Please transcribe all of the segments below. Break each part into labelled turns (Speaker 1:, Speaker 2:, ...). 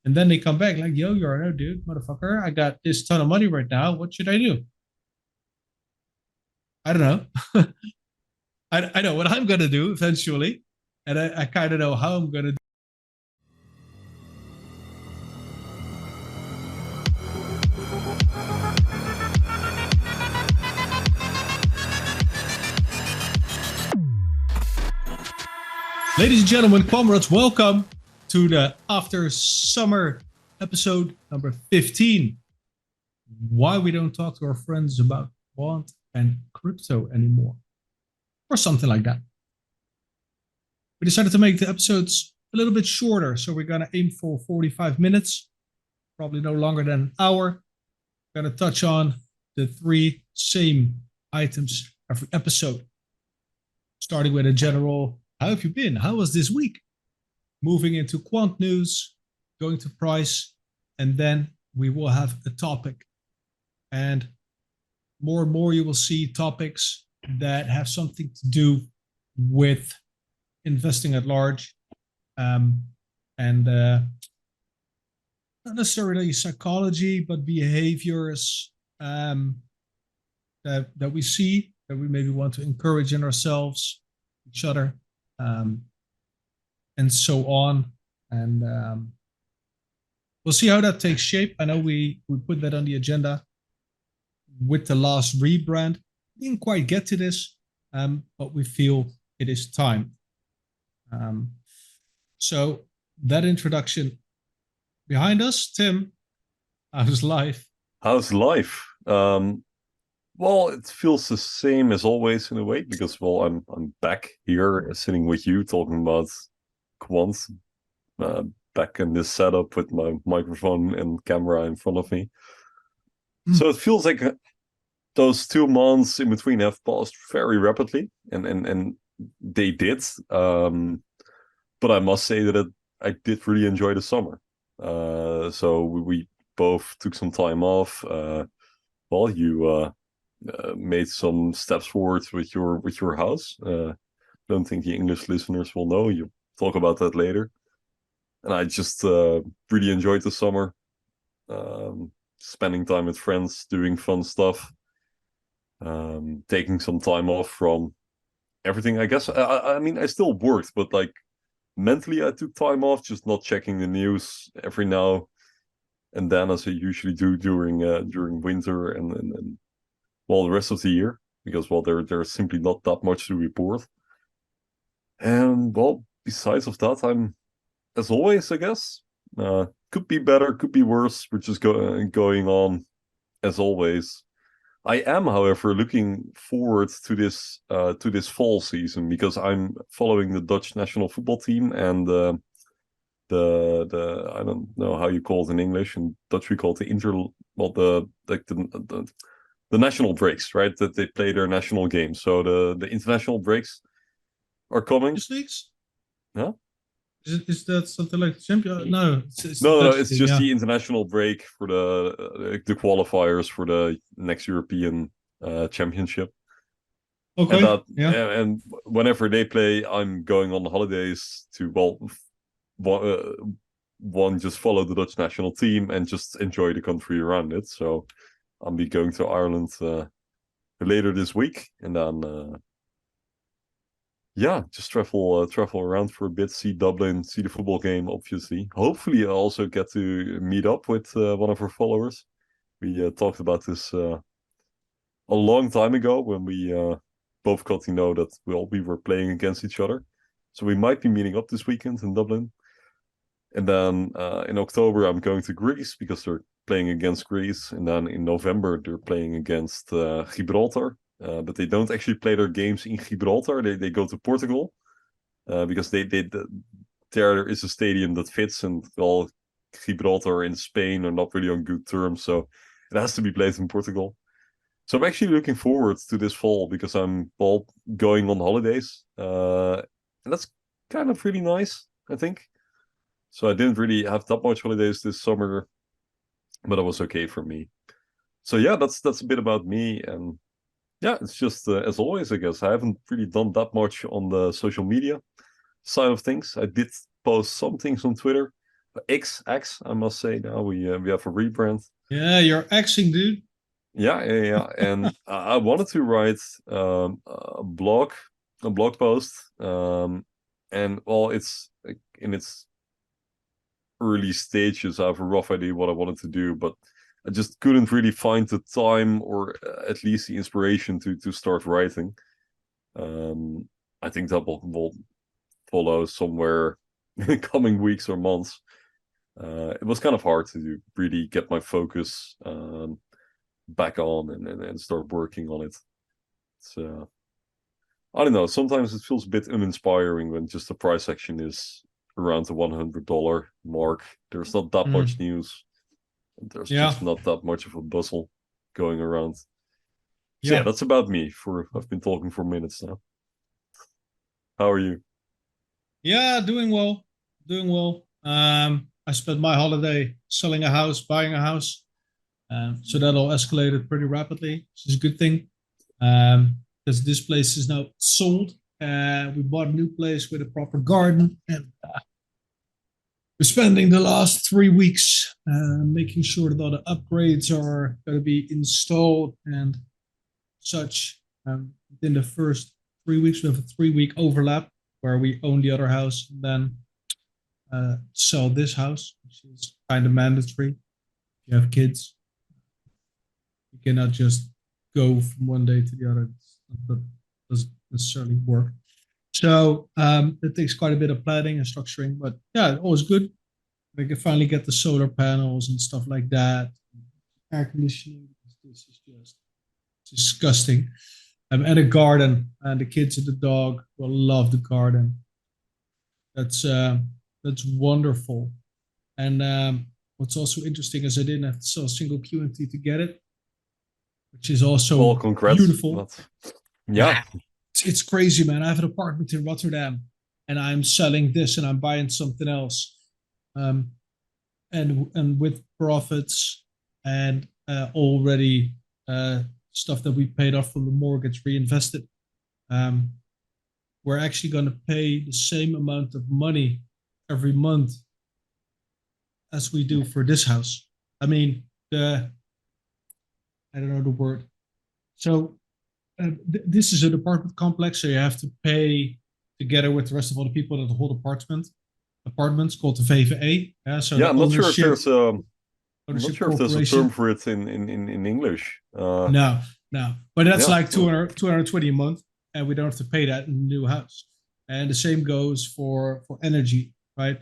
Speaker 1: And then they come back like, yo, you're no dude, motherfucker. I got this ton of money right now. What should I do? I don't know. I know what I'm gonna do eventually, and I kind of know how I'm gonna. Ladies and gentlemen, comrades, welcome to the After Summer episode number 15. Why we don't talk to our friends about quant and crypto anymore, or something like that. We decided to make the episodes a little bit shorter, so we're gonna aim for 45 minutes, probably no longer than an hour. We're gonna touch on the three same items every episode, starting with a general, how have you been? How was this week? Moving into quant news, going to price, and then we will have a topic. And more you will see topics that have something to do with investing at large, and not necessarily psychology, but behaviors that we see, that we maybe want to encourage in ourselves, each other, and so on. And we'll see how that takes shape. I know we put that on the agenda with the last rebrand. Didn't quite get to this, but we feel it is time. So that introduction behind us, Tim, how's life?
Speaker 2: How's life? Well, it feels the same as always in a way because, well, I'm back here sitting with you talking about quant, back in this setup with my microphone and camera in front of me. So it feels like those 2 months in between have passed very rapidly, and they did. But I must say that I did really enjoy the summer. So we both took some time off. Well, you made some steps forward with your house. Don't think the English listeners will know. You talk about that later. And I just really enjoyed the summer, spending time with friends, doing fun stuff, taking some time off from everything. I guess I mean I still worked, but like mentally I took time off, just not checking the news every now and then, as I usually do during winter and well, the rest of the year, because, well, there's simply not that much to report. And, well, besides of that, I'm, as always, I guess, could be better, could be worse. We're just going on as always. I am, however, looking forward to this fall season because I'm following the Dutch national football team and the I don't know how you call it in English. In Dutch we call it the national breaks, right? That they play their national games. So the international breaks are coming.
Speaker 1: Leagues?
Speaker 2: Yeah.
Speaker 1: Is that something like champion? No,
Speaker 2: no, it's just the international break for the qualifiers for the next European championship.
Speaker 1: Okay.
Speaker 2: And whenever they play, I'm going on holidays to, well, one, just follow the Dutch national team and just enjoy the country around it. So I'll be going to Ireland later this week, and then just travel around for a bit, see Dublin, see the football game, obviously. Hopefully I'll also get to meet up with one of our followers. We talked about this a long time ago when we both got to know that we were playing against each other. So we might be meeting up this weekend in Dublin. And then in October I'm going to Greece because they're playing against Greece, and then in November they're playing against Gibraltar, but they don't actually play their games in Gibraltar. They go to Portugal because there is a stadium that fits, and, well, Gibraltar and Spain are not really on good terms, so it has to be played in Portugal. So I'm actually looking forward to this fall because I'm, well, going on holidays, and that's kind of really nice, I think. So I didn't really have that much holidays this summer, but it was okay for me. So yeah, that's a bit about me, and yeah, it's just as always, I guess I haven't really done that much on the social media side of things. I did post some things on Twitter. X, I must say now. We have a rebrand.
Speaker 1: Yeah, you're axing, dude.
Speaker 2: Yeah. And I wanted to write a blog post. And well, it's like, in its early stages. I have a rough idea what I wanted to do, but I just couldn't really find the time or at least the inspiration to start writing. I think that will follow somewhere in the coming weeks or months. It was kind of hard to really get my focus back on and start working on it. So I don't know. Sometimes it feels a bit uninspiring when just the price action is around the $100 mark. There's not that much news. And there's just not that much of a bustle going around. So yeah, that's about me. I've been talking for minutes now. How are you?
Speaker 1: Yeah, doing well. Doing well. I spent my holiday selling a house, buying a house. So that all escalated pretty rapidly, which is a good thing. Because this place is now sold. We bought a new place with a proper garden, and we're spending the last 3 weeks making sure that all the upgrades are going to be installed and such. Within the first 3 weeks, we have a 3-week overlap where we own the other house and then sell this house, which is kind of mandatory. If you have kids, you cannot just go from one day to the other. That doesn't necessarily work. So it takes quite a bit of planning and structuring, but yeah, always good. We can finally get the solar panels and stuff like that. Air conditioning. This is just disgusting. And a garden, and the kids and the dog will love the garden. That's wonderful. And what's also interesting is I didn't have to sell a single QNT to get it, which is also
Speaker 2: congrats.
Speaker 1: beautiful.
Speaker 2: Yeah.
Speaker 1: It's crazy, man. I have an apartment in Rotterdam, and I'm selling this, and I'm buying something else. And with profits and already stuff that we paid off from the mortgage reinvested, we're actually going to pay the same amount of money every month as we do for this house. I mean, I don't know the word. So this is an apartment complex, so you have to pay together with the rest of all the people that hold apartments called the VVE. So
Speaker 2: yeah, I'm not sure if
Speaker 1: there's
Speaker 2: a term for it in English.
Speaker 1: No, but that's like 220 a month, and we don't have to pay that in the new house. And the same goes for energy, right?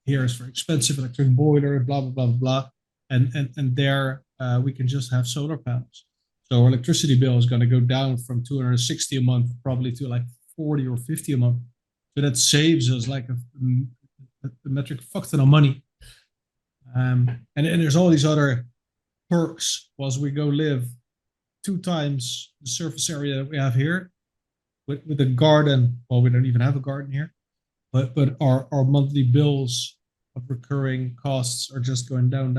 Speaker 1: Here is for expensive electric boiler, blah blah blah blah, and there we can just have solar panels. So our electricity bill is going to go down from 260 a month probably to like 40 or 50 a month. So that saves us like a metric fuck ton of money. And there's all these other perks whilst we go live 2 times the surface area that we have here with a garden. Well, we don't even have a garden here, but our monthly bills of recurring costs are just going down.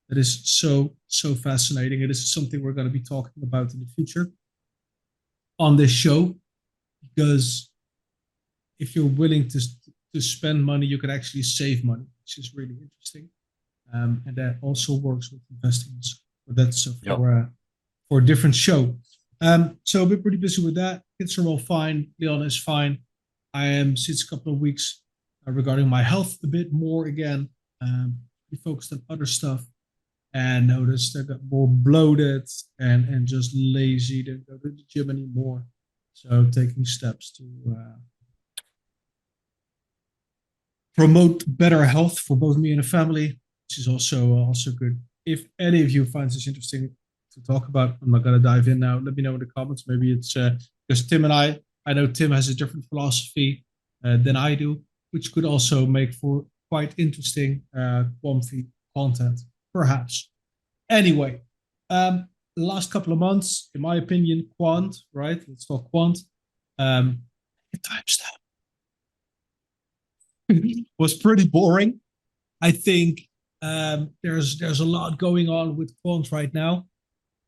Speaker 1: It is so fascinating. It is something we're going to be talking about in the future on this show, because if you're willing to spend money, you can actually save money, which is really interesting. And that also works with investing. But that's for a different show. So I've been pretty busy with that. Kids are all fine. Leon is fine. I am since a couple of weeks regarding my health a bit more again. We focused on other stuff and noticed I got more bloated and just lazy. Didn't go to the gym anymore. So taking steps to promote better health for both me and the family, which is also good. If any of you finds this interesting to talk about, I'm not going to dive in now. Let me know in the comments. Maybe it's because Tim and I know Tim has a different philosophy than I do, which could also make for quite interesting Quamfy content, perhaps. Anyway, the last couple of months, in my opinion, Quant, right? Let's talk Quant. Timestamp was pretty boring. I think there's a lot going on with Quant right now.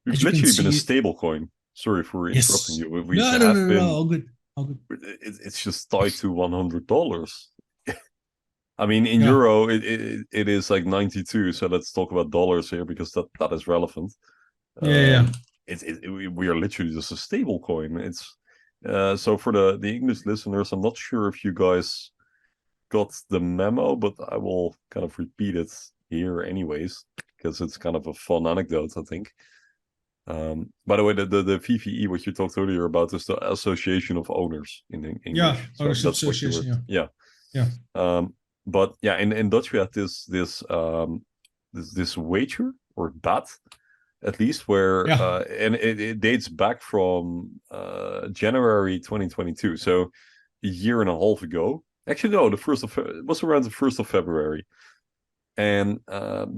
Speaker 2: We've literally been a stable coin. Sorry for interrupting you.
Speaker 1: No, all good.
Speaker 2: It's just tied to $100. I mean, in
Speaker 1: Yeah.
Speaker 2: euro, it is like 92. So let's talk about dollars here because that is relevant.
Speaker 1: Yeah.
Speaker 2: We are literally just a stable coin. It's so for the English listeners, I'm not sure if you guys got the memo, but I will kind of repeat it here anyways because it's kind of a fun anecdote, I think. By the way, the VVE, what you talked earlier about, is the Association of Owners in
Speaker 1: Yeah.
Speaker 2: English. So
Speaker 1: Ownership
Speaker 2: that's what you were,
Speaker 1: association.
Speaker 2: yeah.
Speaker 1: Yeah.
Speaker 2: But yeah, in Dutch we had this wager or bet, at least where
Speaker 1: Yeah.
Speaker 2: and it dates back from January 2022, so a year and a half ago. Actually, no, it was around the 1st of February. And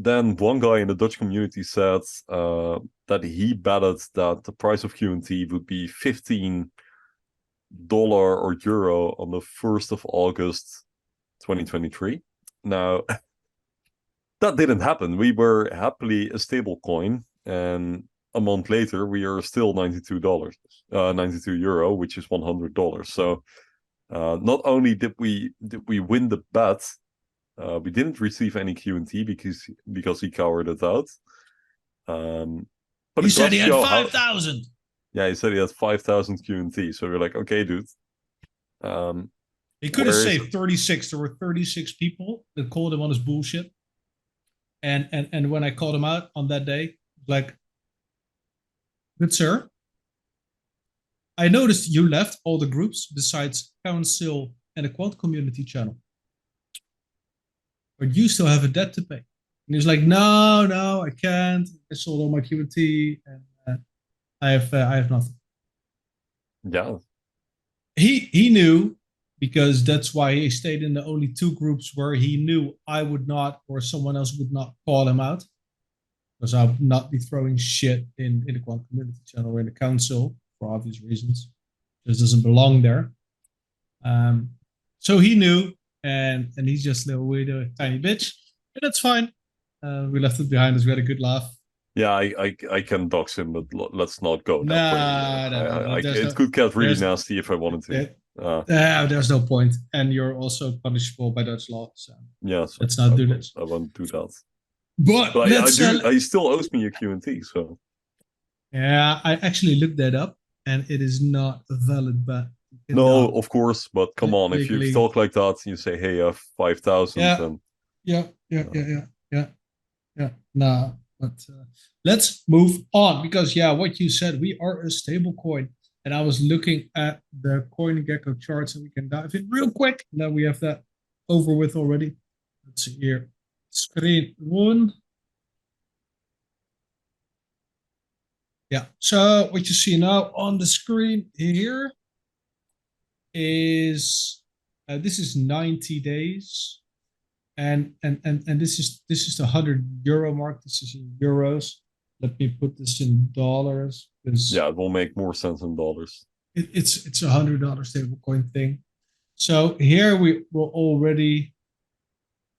Speaker 2: then one guy in the Dutch community said that he betted that the price of QNT would be $15 or euro on the 1st of August 2023. Now, that didn't happen. We were happily a stable coin, and a month later, we are still $92, 92 euro, which is $100. So not only did we win the bet, we didn't receive any QNT because he cowered it out. But
Speaker 1: He
Speaker 2: it
Speaker 1: said
Speaker 2: does
Speaker 1: he had
Speaker 2: show how.
Speaker 1: 5,000.
Speaker 2: Yeah, he said he had 5,000 QNT. So we're like, okay, dude.
Speaker 1: He could have
Speaker 2: Where is
Speaker 1: saved
Speaker 2: it?
Speaker 1: 36. There were 36 people that called him on his bullshit. And when I called him out on that day, like, good sir, I noticed you left all the groups besides Council and the Quant community channel. But you still have a debt to pay. And he's like, no, I can't. I sold all my QNT and I have nothing.
Speaker 2: Yeah.
Speaker 1: He knew, because that's why he stayed in the only two groups where he knew I would not or someone else would not call him out. Because I would not be throwing shit in the Quant community channel or in the council for obvious reasons. Just doesn't belong there. So he knew, and he's just a little weird, tiny bitch. And that's fine. We left it behind us. We had a good laugh.
Speaker 2: Yeah, I can dox him, but let's not go that way.
Speaker 1: No.
Speaker 2: It could get really nasty if I wanted to.
Speaker 1: There's no point, and you're also punishable by Dutch law. So
Speaker 2: Yeah, so
Speaker 1: let's not do this.
Speaker 2: I won't do that.
Speaker 1: But let's.
Speaker 2: He still owes me a QNT, so.
Speaker 1: Yeah, I actually looked that up, and it is not a valid bet.
Speaker 2: No, of course, but come on, if you
Speaker 1: legally.
Speaker 2: talk like that, you say, "Hey, I have 5,000,"
Speaker 1: Yeah.
Speaker 2: then
Speaker 1: Yeah. Nah, but let's move on because what you said, we are a stable coin, and I was looking at the CoinGecko charts, and we can dive in real quick. Now we have that over with already. Let's see here, screen one. Yeah. So what you see now on the screen here is this is 90 days. And this is the €100 mark. This is in euros. Let me put this in dollars because
Speaker 2: it will make more sense in dollars.
Speaker 1: It's $100 stablecoin thing. So here we were already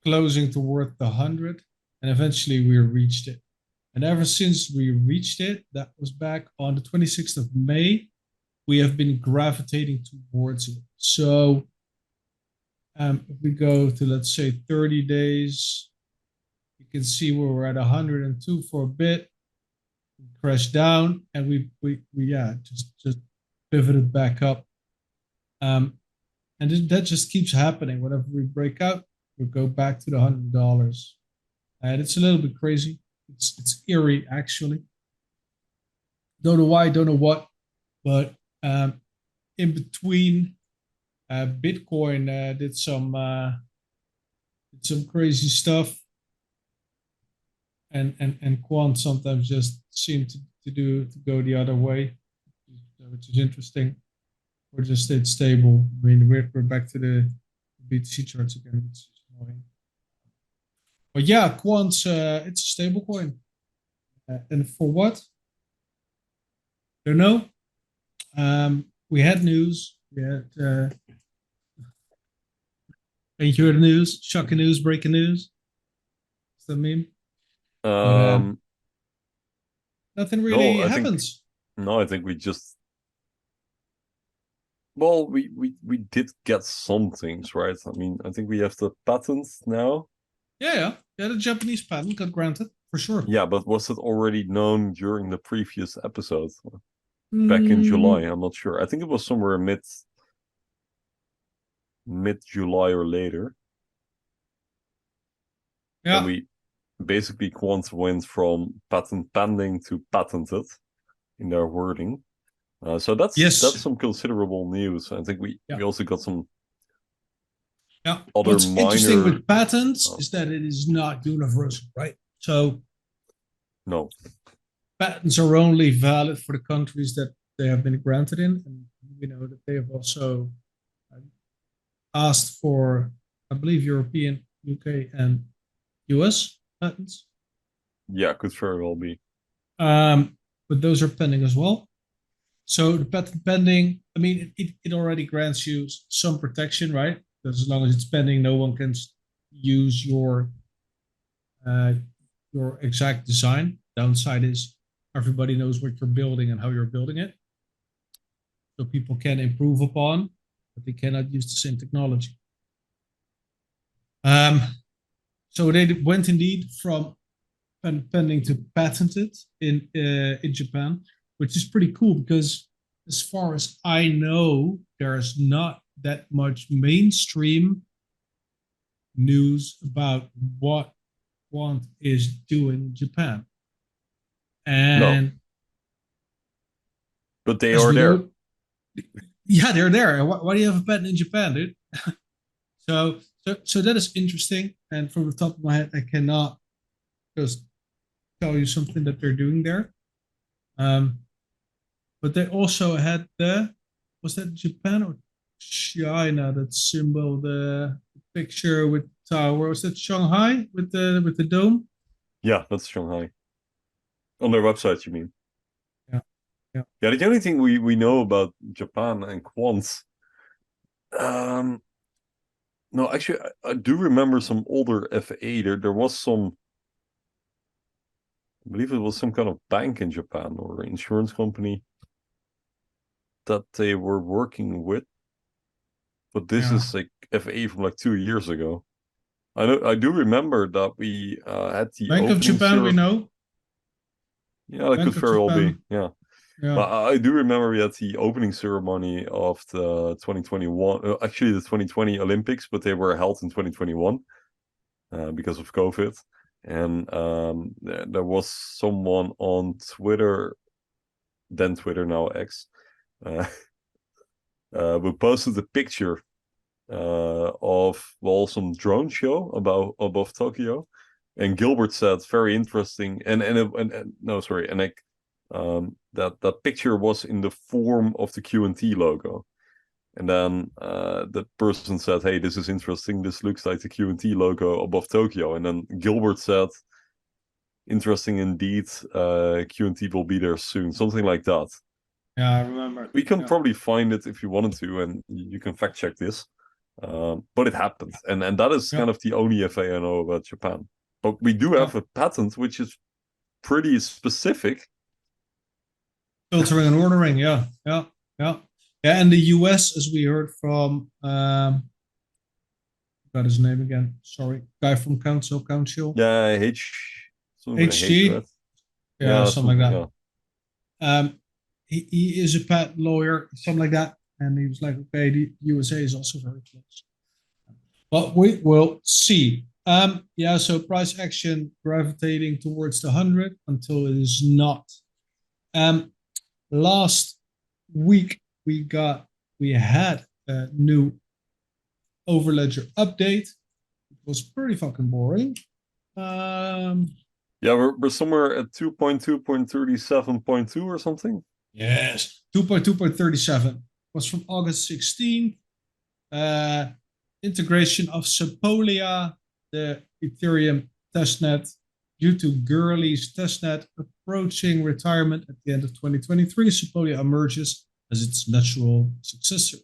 Speaker 1: closing toward the 100, and eventually we reached it. And ever since we reached it, that was back on the 26th of May, we have been gravitating towards it. So if we go to, let's say, 30 days, you can see where we're at 102 for a bit, we crashed down, and we just pivoted back up. And that just keeps happening. Whenever we break out, we go back to the $100. And it's a little bit crazy. It's eerie, actually. Don't know why, don't know what, but in between, Bitcoin did some crazy stuff, and Quant sometimes just seem to go the other way, which is interesting. Or just stayed stable. I mean, we're back to the BTC charts again, which is annoying. But yeah, Quant's it's a stable coin, and for what? Don't know. We had news. We had. And you heard the news, shocking news, breaking news. What's that mean? But, nothing really happens.
Speaker 2: I think we just Well, we did get some things, right? I mean, I think we have the patent now.
Speaker 1: Yeah. The Japanese patent got granted for sure.
Speaker 2: Yeah, but was it already known during the previous episode back in July?
Speaker 1: Mm,
Speaker 2: I'm not sure. I think it was somewhere mid July or later. And
Speaker 1: yeah.
Speaker 2: we basically Quant went from patent pending to patented in their wording. So that's
Speaker 1: Yes.
Speaker 2: some considerable news. I think
Speaker 1: Yeah.
Speaker 2: we also got some
Speaker 1: Yeah.
Speaker 2: other
Speaker 1: What's interesting
Speaker 2: minor.
Speaker 1: with patents
Speaker 2: Oh,
Speaker 1: is that it is not universal, right? So
Speaker 2: no,
Speaker 1: patents are only valid for the countries that they have been granted in. And we know that they have also asked for, I believe, European, UK, and US patents.
Speaker 2: yeah, could very well be.
Speaker 1: But those are pending as well. So the patent pending, I mean, it already grants you some protection, right? Because as long as it's pending, no one can use uh, your exact design. Downside is everybody knows what you're building and how you're building it. So people can improve upon, but they cannot use the same technology. Um, so they went indeed from pending to patented in Japan, which is pretty cool because as far as I know, there's not that much mainstream news about what Quant is doing in Japan.
Speaker 2: No,
Speaker 1: And
Speaker 2: but they
Speaker 1: as
Speaker 2: are
Speaker 1: we
Speaker 2: there.
Speaker 1: know, yeah, they're there. Why do you have a patent in Japan, dude? So that is interesting. And from the top of my head, I cannot just tell you something that they're doing there. Um, but they also had was that Japan or China, that symbol, the picture with tower? Was that Shanghai with the dome?
Speaker 2: Yeah, that's Shanghai. On their website, you mean?
Speaker 1: Yeah, yeah.
Speaker 2: Yeah, the only thing we know about Japan and quants. Um, no, actually, I do remember some older FA. There was some, I believe it was some kind of bank in Japan or insurance company that they were working with. But this
Speaker 1: Yeah.
Speaker 2: is like FA from like 2 years ago. I do remember that we had the
Speaker 1: Bank of
Speaker 2: opening
Speaker 1: Japan, we
Speaker 2: ceremony.
Speaker 1: know.
Speaker 2: Yeah, that could
Speaker 1: Bank of
Speaker 2: very well be.
Speaker 1: Japan.
Speaker 2: Yeah.
Speaker 1: Yeah.
Speaker 2: But I do remember we had the opening ceremony of the 2021, actually the 2020 Olympics, but they were held in 2021 because of COVID. And there was someone on Twitter, then Twitter, now X, uh, who posted a picture of, well, some drone show above Tokyo. And Gilbert said, very interesting. And no, sorry. And like, that picture was in the form of the QNT logo. And then the person said, hey, this is interesting. This looks like the QNT logo above Tokyo. And then Gilbert said, interesting indeed. QNT will be there soon. Something like that.
Speaker 1: Yeah, I remember.
Speaker 2: We can
Speaker 1: Yeah.
Speaker 2: probably find it if you wanted to, and you can fact check this. But it happened. And that is
Speaker 1: Yeah.
Speaker 2: kind of the only FA I know about Japan. But we do
Speaker 1: Yeah.
Speaker 2: have a patent which is pretty specific.
Speaker 1: Filtering and ordering. Yeah. Yeah. Yeah. Yeah. And the US, as we heard from got his name again. Sorry. Guy from Counchill.
Speaker 2: Yeah, something with a H, right?
Speaker 1: HG. Yeah,
Speaker 2: Yeah,
Speaker 1: something like
Speaker 2: something,
Speaker 1: that.
Speaker 2: yeah.
Speaker 1: He is a patent lawyer, something like that. And he was like, okay, the USA is also very close. But we will see. Yeah, so price action gravitating towards the 100 until it is not. Last week we had a new overledger update. It was pretty fucking boring.
Speaker 2: Yeah, we're somewhere at 2.2.37.2 or something.
Speaker 1: Yes, 2.2.37 was from August 16th. Integration of Sepolia, the Ethereum testnet, due to Gurley's testnet approaching retirement at the end of 2023. Sepolia emerges as its natural successor.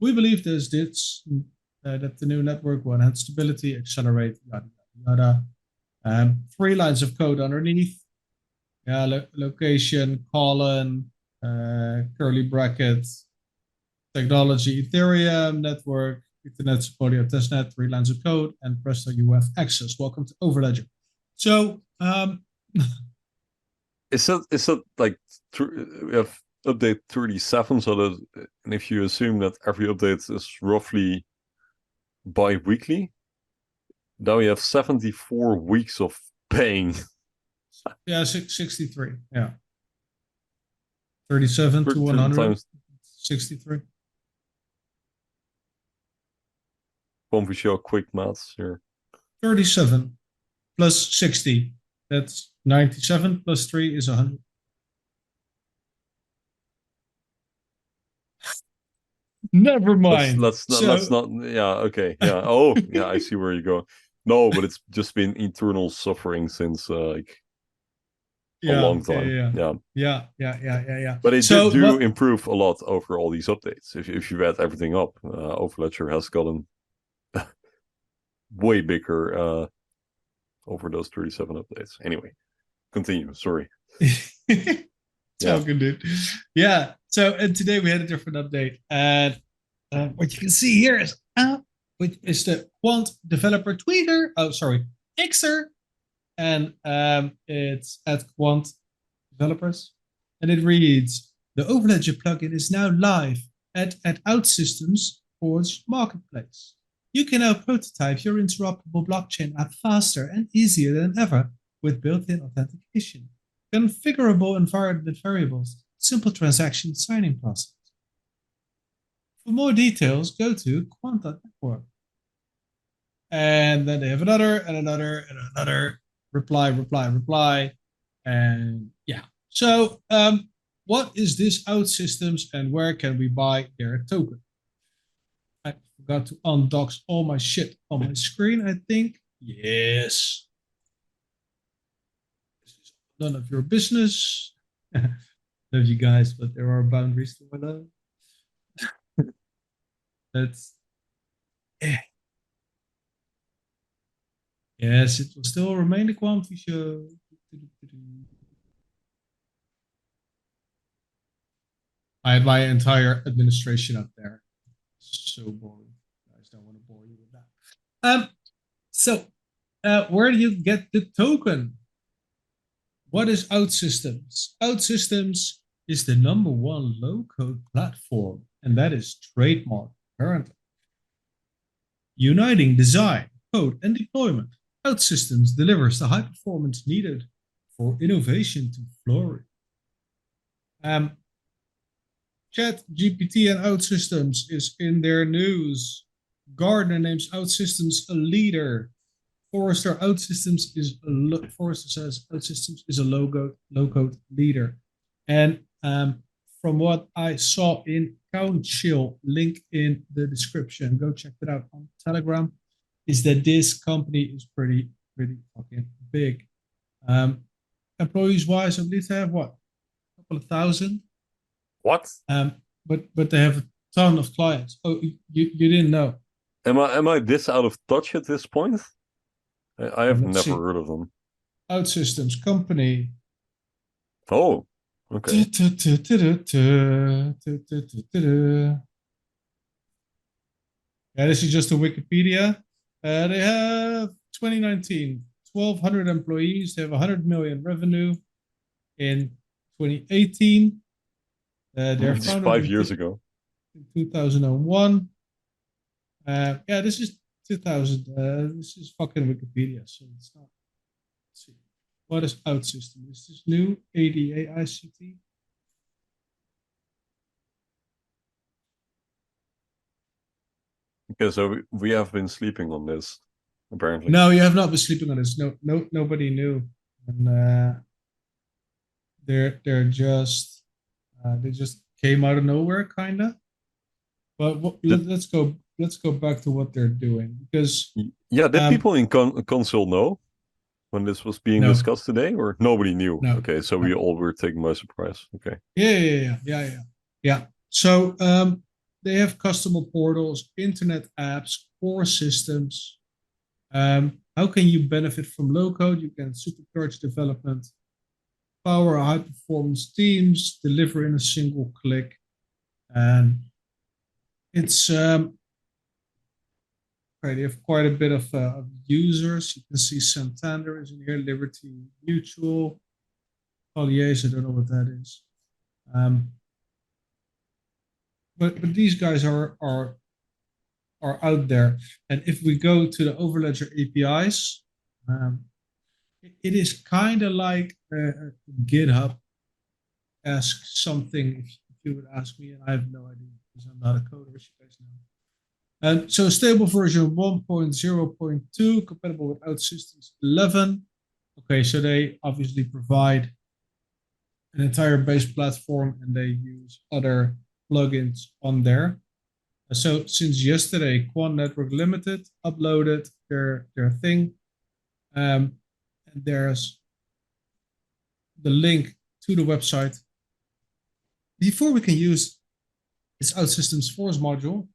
Speaker 1: We believe that the new network will enhance stability, accelerate, yada, yada, yada. 3 lines of code underneath. Yeah, location, colon, curly bracket, technology, Ethereum network, Ethernet supporting testnet, 3 lines of code, and Presto UF access. Welcome to Overledger. So,
Speaker 2: is that like we have update 37, so that, and if you assume that every update is roughly bi-weekly, now we have 74 weeks of paying.
Speaker 1: Yeah, 63. Yeah. 37 to 100. Times 63.
Speaker 2: Quamfy Show quick maths here.
Speaker 1: 37 plus 60. That's 97 plus 3 is 100. Never mind.
Speaker 2: Let's not. Yeah. Okay. Yeah. Oh, yeah. I see where you're going. No, but it's just been eternal suffering since like a long time.
Speaker 1: Yeah.
Speaker 2: But it did improve a lot over all these updates. If you add everything up, Overledger has gotten way bigger over those 37 updates. Anyway, continue. Sorry.
Speaker 1: Talking, dude. Yeah. So, and today we had a different update, and what you can see here is which is the Quant developer tweeter. Oh, sorry, Xer, and it's at Quant developers, and it reads: the Overledger plugin is now live at Outsystems Forge marketplace. You can now prototype your interoperable blockchain app faster and easier than ever with built-in authentication, configurable environment variables, simple transaction signing process. For more details, go to Quant.network. And then they have another reply. And yeah. So what is this Outsystems and where can we buy their token? I forgot to undox all my shit on my screen, I think. Yes. This is none of your business. Love you guys, but there are boundaries to my love. That's yes, it will still remain the Quamfy Show. I had my entire administration up there. So boring. I just don't want to bore you with that. So where do you get the token? What is Outsystems? Outsystems is the #1 low-code platform, and that is trademark currently. Uniting design, code, and deployment, Outsystems delivers the high performance needed for innovation to flourish. ChatGPT and Outsystems is in their news. Gartner names Outsystems a leader. Forrester says Outsystems is a low-code leader. And from what I saw in Counchill, link in the description, go check it out on Telegram, is that this company is pretty fucking big. Employees-wise, I believe they have what? A couple of thousand?
Speaker 2: What?
Speaker 1: But they have a ton of clients. Oh, you didn't know.
Speaker 2: Am I this out of touch at this point? I have never heard of them.
Speaker 1: Outsystems company.
Speaker 2: Oh, okay.
Speaker 1: Yeah, this is just a Wikipedia. They have 2019, 1,200 employees. They have 100 million revenue in 2018. They're founded
Speaker 2: 5 years ago.
Speaker 1: In 2001. Yeah, this is 2000. This is fucking Wikipedia, so it's not. Let's see. What is Outsystems? Is this new? ADA ICT?
Speaker 2: Okay, so we have been sleeping on this, apparently.
Speaker 1: No, you have not been sleeping on this. No, nobody knew, and they're just they just came out of nowhere, kinda. But let's go back to what they're doing, because
Speaker 2: did people in console know when this was being discussed today, or nobody knew?
Speaker 1: No.
Speaker 2: Okay, so we all were taken by surprise. Okay.
Speaker 1: Yeah. So they have customer portals, internet apps, core systems. How can you benefit from low code? You can supercharge development, power high performance teams, deliver in a single click, and It's right. They have quite a bit of users. You can see Santander is in here, Liberty Mutual, Colliers. I don't know what that is. Um, but these guys are out there. And if we go to the Overledger APIs, it is kind of like GitHub esque something. If you would ask me, and I have no idea because I'm not a coder, as you guys know. And so stable version 1.0.2 compatible with Outsystems 11. Okay, so they obviously provide an entire base platform and they use other plugins on there. So since yesterday, Quant.network Limited uploaded their thing. And there's the link to the website. Before we can use this Outsystems Forge module,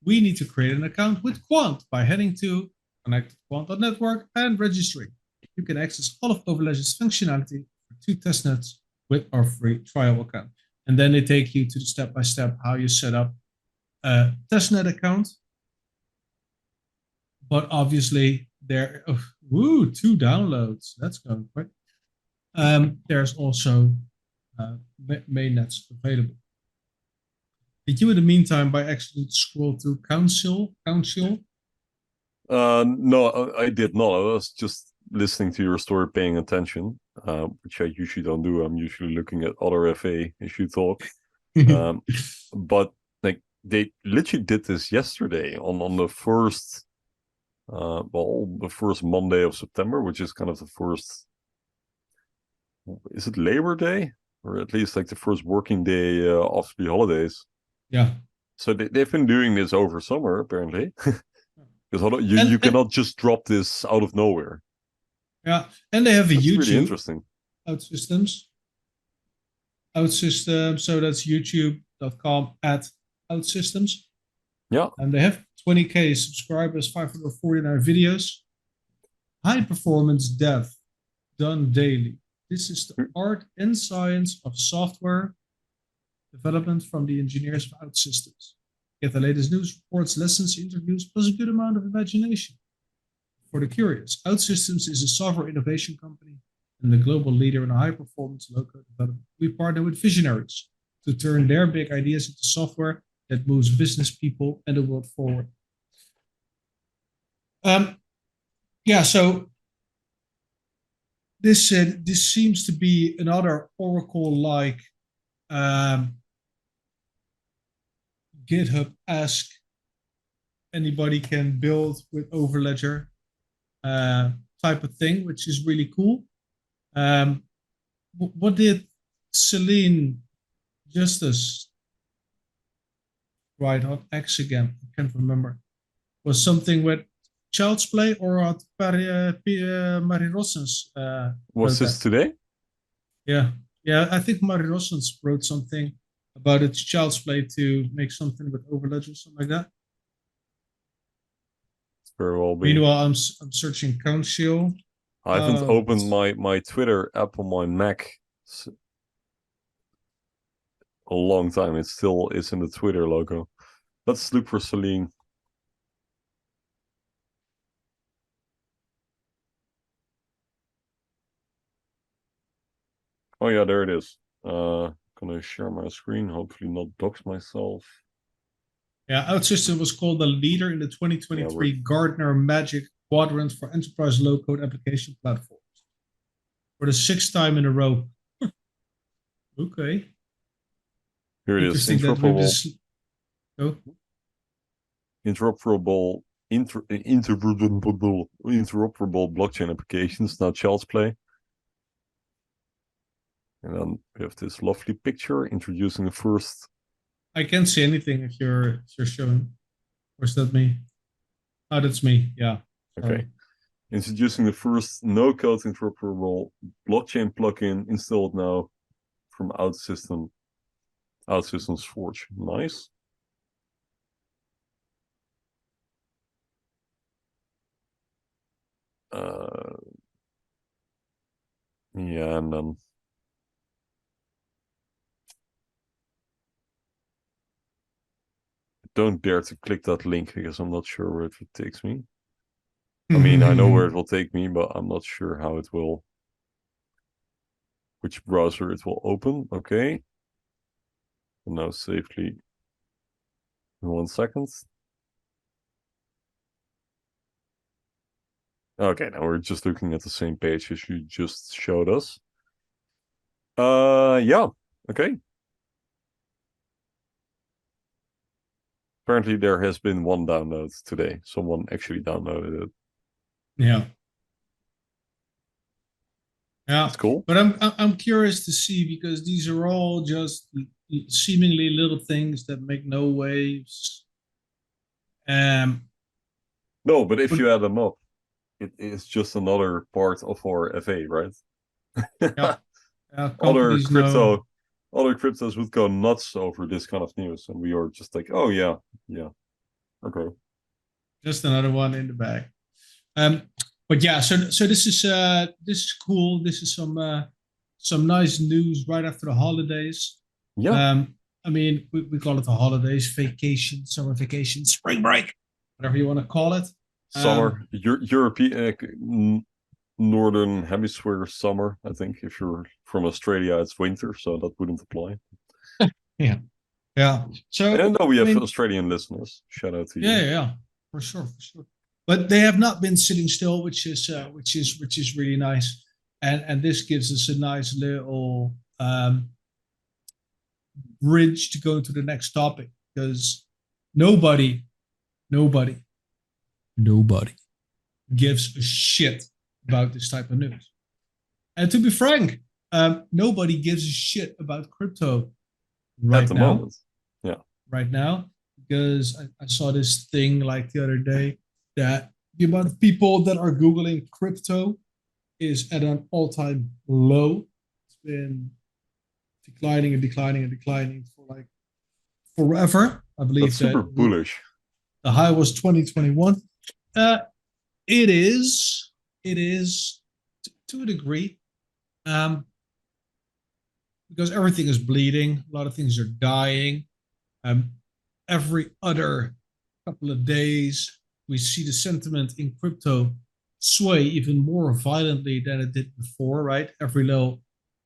Speaker 1: we need to create an account with Quant by heading to connect Quant.network and registering. You can access all of Overledger's functionality for 2 testnets with our free trial account. And then they take you to the step-by-step how you set up a testnet account. But obviously there, 2 downloads. That's going quick. There's also mainnets available. Did you, in the meantime, by accident scroll through Counchill?
Speaker 2: No, I did not. I was just listening to your story, paying attention, which I usually don't do. I'm usually looking at other FA as you talk. But like they literally did this yesterday on the first, the first Monday of September, which is kind of the first. Is it Labor Day, or at least like the first working day after the holidays?
Speaker 1: Yeah.
Speaker 2: So they've been doing this over summer, apparently. Because you cannot just drop this out of nowhere.
Speaker 1: Yeah, and they have a
Speaker 2: That's
Speaker 1: YouTube.
Speaker 2: really interesting.
Speaker 1: Outsystems. So that's youtube.com/Outsystems.
Speaker 2: Yeah.
Speaker 1: And they have 20K subscribers, 549 videos. High performance dev done daily. This is the art and science of software development from the engineers of Outsystems. Get the latest news reports, lessons, interviews, plus a good amount of imagination. For the curious, Outsystems is a software innovation company and the global leader in high-performance low-code development. We partner with visionaries to turn their big ideas into software that moves business people and the world forward. Yeah, so this seems to be another Oracle-like GitHub-esque anybody can build with Overledger type of thing, which is really cool. What did Celine Justice write on X again? I can't remember. Was something with Child's Play or at Marie Rossens?
Speaker 2: Was this today?
Speaker 1: Yeah. Yeah, I think Marie Rossens wrote something about its Child's Play to make something with Overledger or something like that.
Speaker 2: Very well be.
Speaker 1: Meanwhile, I'm searching Counchill.
Speaker 2: I haven't opened my Twitter app on my Mac a long time. It still is in the Twitter logo. Let's look for Celine. Oh yeah, there it is. Gonna share my screen. Hopefully not dox myself.
Speaker 1: Yeah, Outsystems was called the leader in the 2023 Gartner Magic Quadrant for Enterprise Low-Code Application Platforms for the 6th time in a row. Okay.
Speaker 2: Here it is. Interoperable. Interoperable blockchain applications. Now Child's Play. And then we have this lovely picture introducing the first.
Speaker 1: I can't see anything if you're showing. Or is that me? Oh, that's me. Yeah.
Speaker 2: Sorry. Okay. Introducing the first no-code interoperable blockchain plugin installed now from Outsystems Forge. Nice. Yeah, and then don't dare to click that link because I'm not sure where it takes me. I mean, I know where it will take me, but I'm not sure how it will, which browser it will open. Okay. And now safely in 1 second. Okay, now we're just looking at the same page as you just showed us. Yeah, okay. Apparently there has been one download today. Someone actually downloaded it.
Speaker 1: Yeah. Yeah,
Speaker 2: That's cool.
Speaker 1: but I'm curious to see, because these are all just seemingly little things that make no waves.
Speaker 2: No, but if you add them up, it is just another part of our FA, right?
Speaker 1: Yeah,
Speaker 2: other
Speaker 1: companies know.
Speaker 2: cryptos would go nuts over this kind of news, and we are just like, oh yeah, okay.
Speaker 1: Just another one in the bag. But yeah, so this is cool. This is some nice news right after the holidays.
Speaker 2: Yeah.
Speaker 1: I mean, we call it the holidays, vacation, summer vacation, spring break, whatever you want to call it.
Speaker 2: Summer, European, Northern Hemisphere summer. I think if you're from Australia, it's winter, so that wouldn't apply.
Speaker 1: Yeah. So
Speaker 2: and we have Australian listeners. Shout out to you.
Speaker 1: Yeah, for sure. But they have not been sitting still, which is really nice, and this gives us a nice little bridge to go to the next topic, because nobody gives a shit about this type of news. And to be frank, nobody gives a shit about crypto right
Speaker 2: at the
Speaker 1: now.
Speaker 2: moment. Yeah.
Speaker 1: Right now, because I saw this thing like the other day that the amount of people that are Googling crypto is at an all-time low. It's been declining for like forever. I believe
Speaker 2: that's super bullish.
Speaker 1: The high was 2021. It is to a degree, because everything is bleeding. A lot of things are dying. Every other couple of days, we see the sentiment in crypto sway even more violently than it did before, right? Every low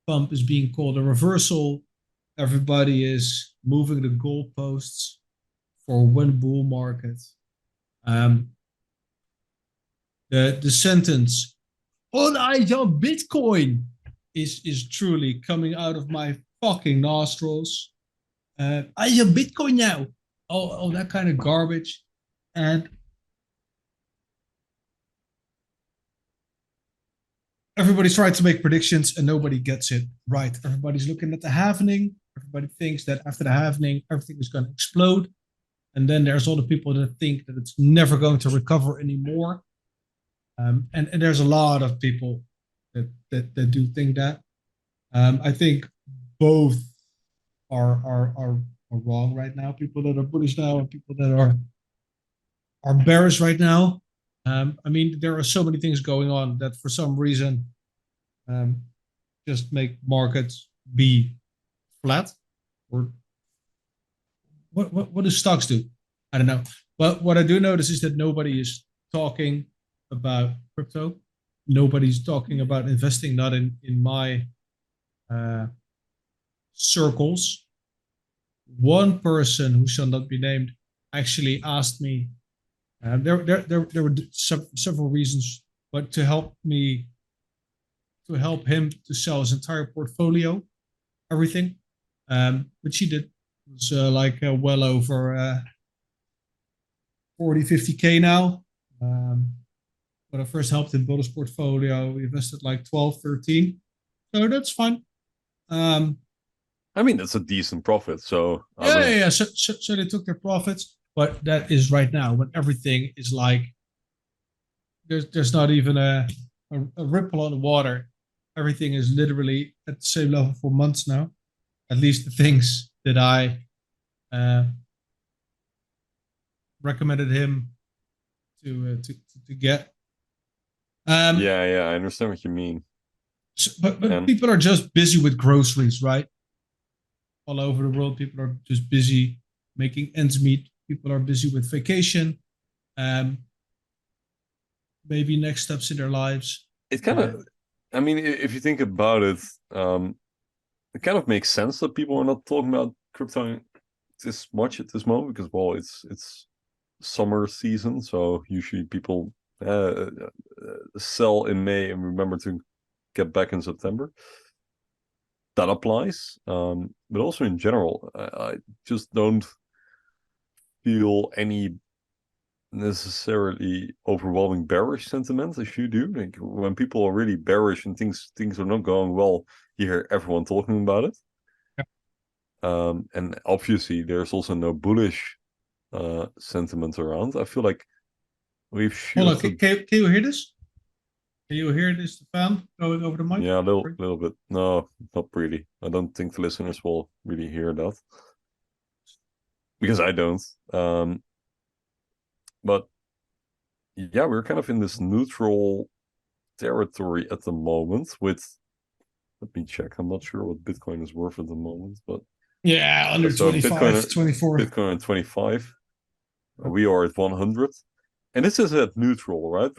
Speaker 1: pump is being called a reversal. Everybody is moving the goalposts for one bull market. The sentence, "Oh, I jump Bitcoin," is truly coming out of my fucking nostrils. I have Bitcoin now. Oh, that kind of garbage. And everybody's trying to make predictions and nobody gets it right. Everybody's looking at the halvening. Everybody thinks that after the halvening, everything is going to explode. And then there's all the people that think that it's never going to recover anymore. And there's a lot of people that do think that. I think both are wrong right now. People that are bullish now and people that are bearish right now. I mean, there are so many things going on that for some reason just make markets be flat. Or what do stocks do? I don't know. But what I do notice is that nobody is talking about crypto. Nobody's talking about investing, not in my circles. One person who shall not be named actually asked me. There were several reasons, but to help him to sell his entire portfolio, everything, which he did. It was well over 40, 50K now. When I first helped him build his portfolio, we invested like 12, 13. So that's fine.
Speaker 2: I mean, that's a decent profit. So
Speaker 1: yeah. So they took their profits, but that is right now when everything is like there's not even a ripple on the water. Everything is literally at the same level for months now. At least the things that I recommended him to get.
Speaker 2: Yeah, I understand what you mean.
Speaker 1: So, but people are just busy with groceries, right? All over the world, people are just busy making ends meet. People are busy with vacation. Maybe next steps in their lives.
Speaker 2: It kind of, I mean, if you think about it, it kind of makes sense that people are not talking about crypto this much at this moment because, well, it's summer season, so usually people sell in May and remember to get back in September. That applies, but also in general, I just don't feel any necessarily overwhelming bearish sentiment as you do. Like when people are really bearish and things are not going well, you hear everyone talking about it. Yeah. And obviously there's also no bullish sentiment around. I feel like we've shifted...
Speaker 1: Can you hear this? Can you hear this, the fan going over the mic?
Speaker 2: Yeah, a little bit. No, not really. I don't think the listeners will really hear that. Because I don't. But yeah, we're kind of in this neutral territory at the moment with... Let me check. I'm not sure what Bitcoin is worth at the moment, but...
Speaker 1: Yeah, under 25, 24.
Speaker 2: Bitcoin at 25. We are at 100. And this is at neutral, right?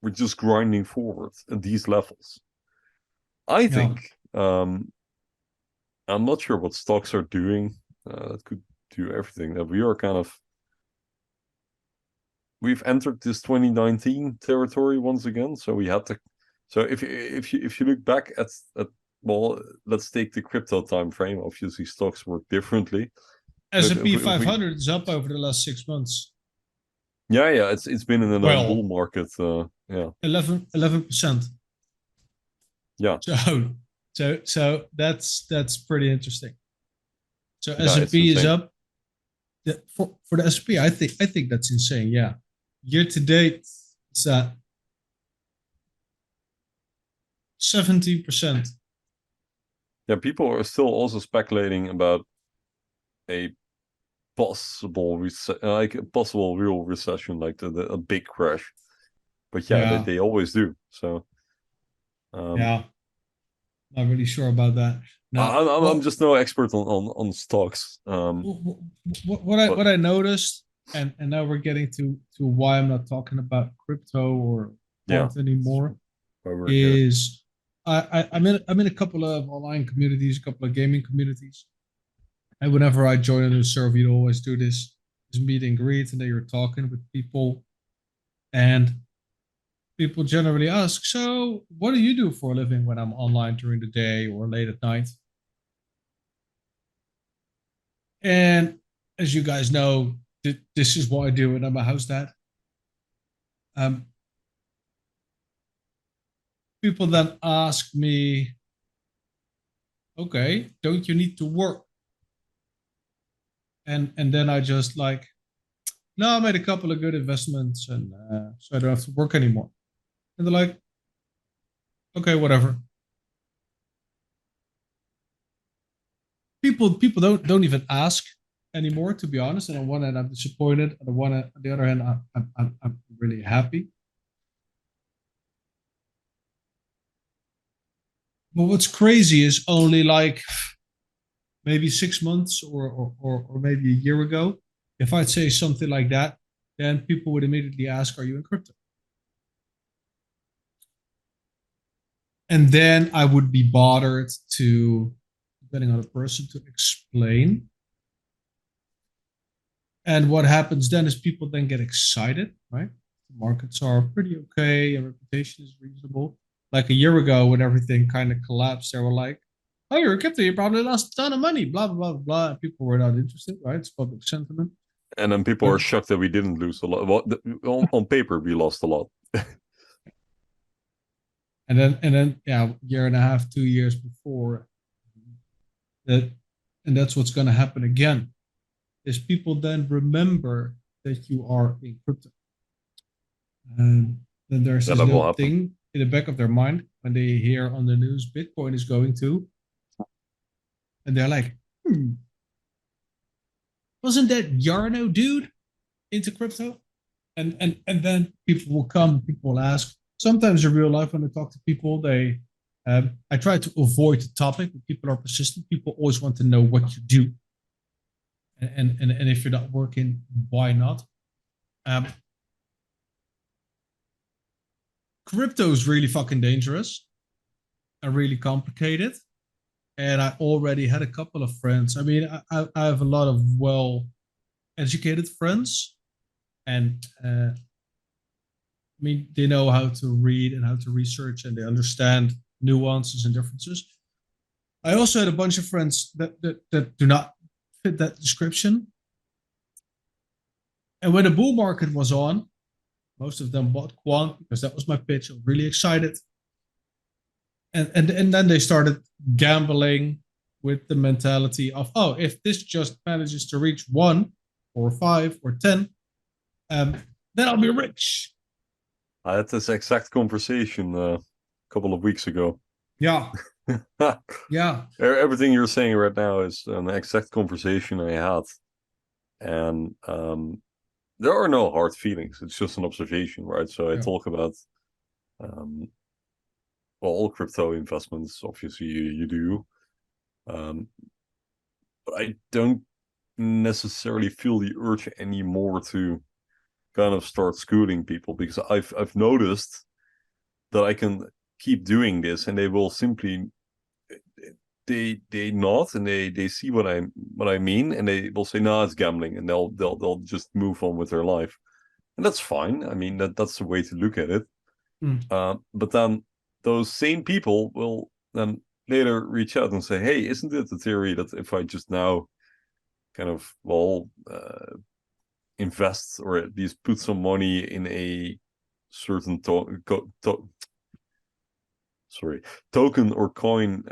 Speaker 2: We're just grinding forward at these levels. I think, I'm not sure what stocks are doing. That could do everything. That we are kind of... We've entered this 2019 territory once again. So we had to... So if you look back at well, let's take the crypto time frame. Obviously, stocks work differently.
Speaker 1: S&P 500 is up over the last 6 months.
Speaker 2: Yeah, it's been in a bull market. Yeah,
Speaker 1: 11%.
Speaker 2: Yeah.
Speaker 1: So that's pretty interesting. So S&P is up. For the S&P, I think that's insane. Yeah, year to date, it's at 17%.
Speaker 2: Yeah, people are still also speculating about a possible possible real recession, like a big crash. But yeah, they always do. So
Speaker 1: yeah, not really sure about that. No,
Speaker 2: I'm just no expert on stocks.
Speaker 1: What I noticed, and now we're getting to why I'm not talking about crypto or quant anymore, is I'm in a couple of online communities, a couple of gaming communities. And whenever I join a new server, you always do this meet and greet, and then you're talking with people. And people generally ask, so what do you do for a living when I'm online during the day or late at night? And as you guys know, this is what I do, and I'm a house dad. People then ask me, okay, don't you need to work? And then I just like, no, I made a couple of good investments, and so I don't have to work anymore. And they're like, okay, whatever. People don't even ask anymore, to be honest. And on one hand, I'm disappointed. On the other hand, I'm really happy. But what's crazy is only like maybe 6 months or maybe a year ago, if I'd say something like that, then people would immediately ask, are you in crypto? And then I would be bothered to, depending on the person, to explain. And what happens then is people then get excited, right? The markets are pretty okay and reputation is reasonable. Like a year ago when everything kind of collapsed, they were like, oh, you're a crypto, you probably lost a ton of money, blah, blah, blah, blah. And people were not interested, right? It's public sentiment.
Speaker 2: And then people are shocked that we didn't lose a lot. Well, on paper, we lost a lot.
Speaker 1: And then, yeah, year and a half, 2 years before that, and that's what's going to happen again, is people then remember that you are in crypto. And then there's this little thing in the back of their mind when they hear on the news Bitcoin is going to, and they're like, wasn't that Yarno dude into crypto? And then people will come, people will ask. Sometimes in real life when I talk to people, I try to avoid the topic, but people are persistent. People always want to know what you do. And if you're not working, why not? Crypto is really fucking dangerous and really complicated. And I already had a couple of friends. I mean, I have a lot of well-educated friends, and I mean, they know how to read and how to research, and they understand nuances and differences. I also had a bunch of friends that do not fit that description. And when the bull market was on, most of them bought Quant because that was my pitch. I was really excited. And then they started gambling with the mentality of, oh, if this just manages to reach 1 or 5 or 10, then I'll be rich.
Speaker 2: I had this exact conversation a couple of weeks ago.
Speaker 1: Yeah. Yeah.
Speaker 2: Everything you're saying right now is an exact conversation I had. And there are no hard feelings. It's just an observation, right? So I talk about well, all crypto investments, obviously you do. But I don't necessarily feel the urge anymore to kind of start schooling people, because I've noticed that I can keep doing this and they will simply they nod and they see what I mean, and they will say, no, it's gambling, and they'll just move on with their life. And that's fine. I mean, that's the way to look at it. But then those same people will then later reach out and say, hey, isn't it the theory that if I just now kind of, well, invest or at least put some money in a certain token or coin,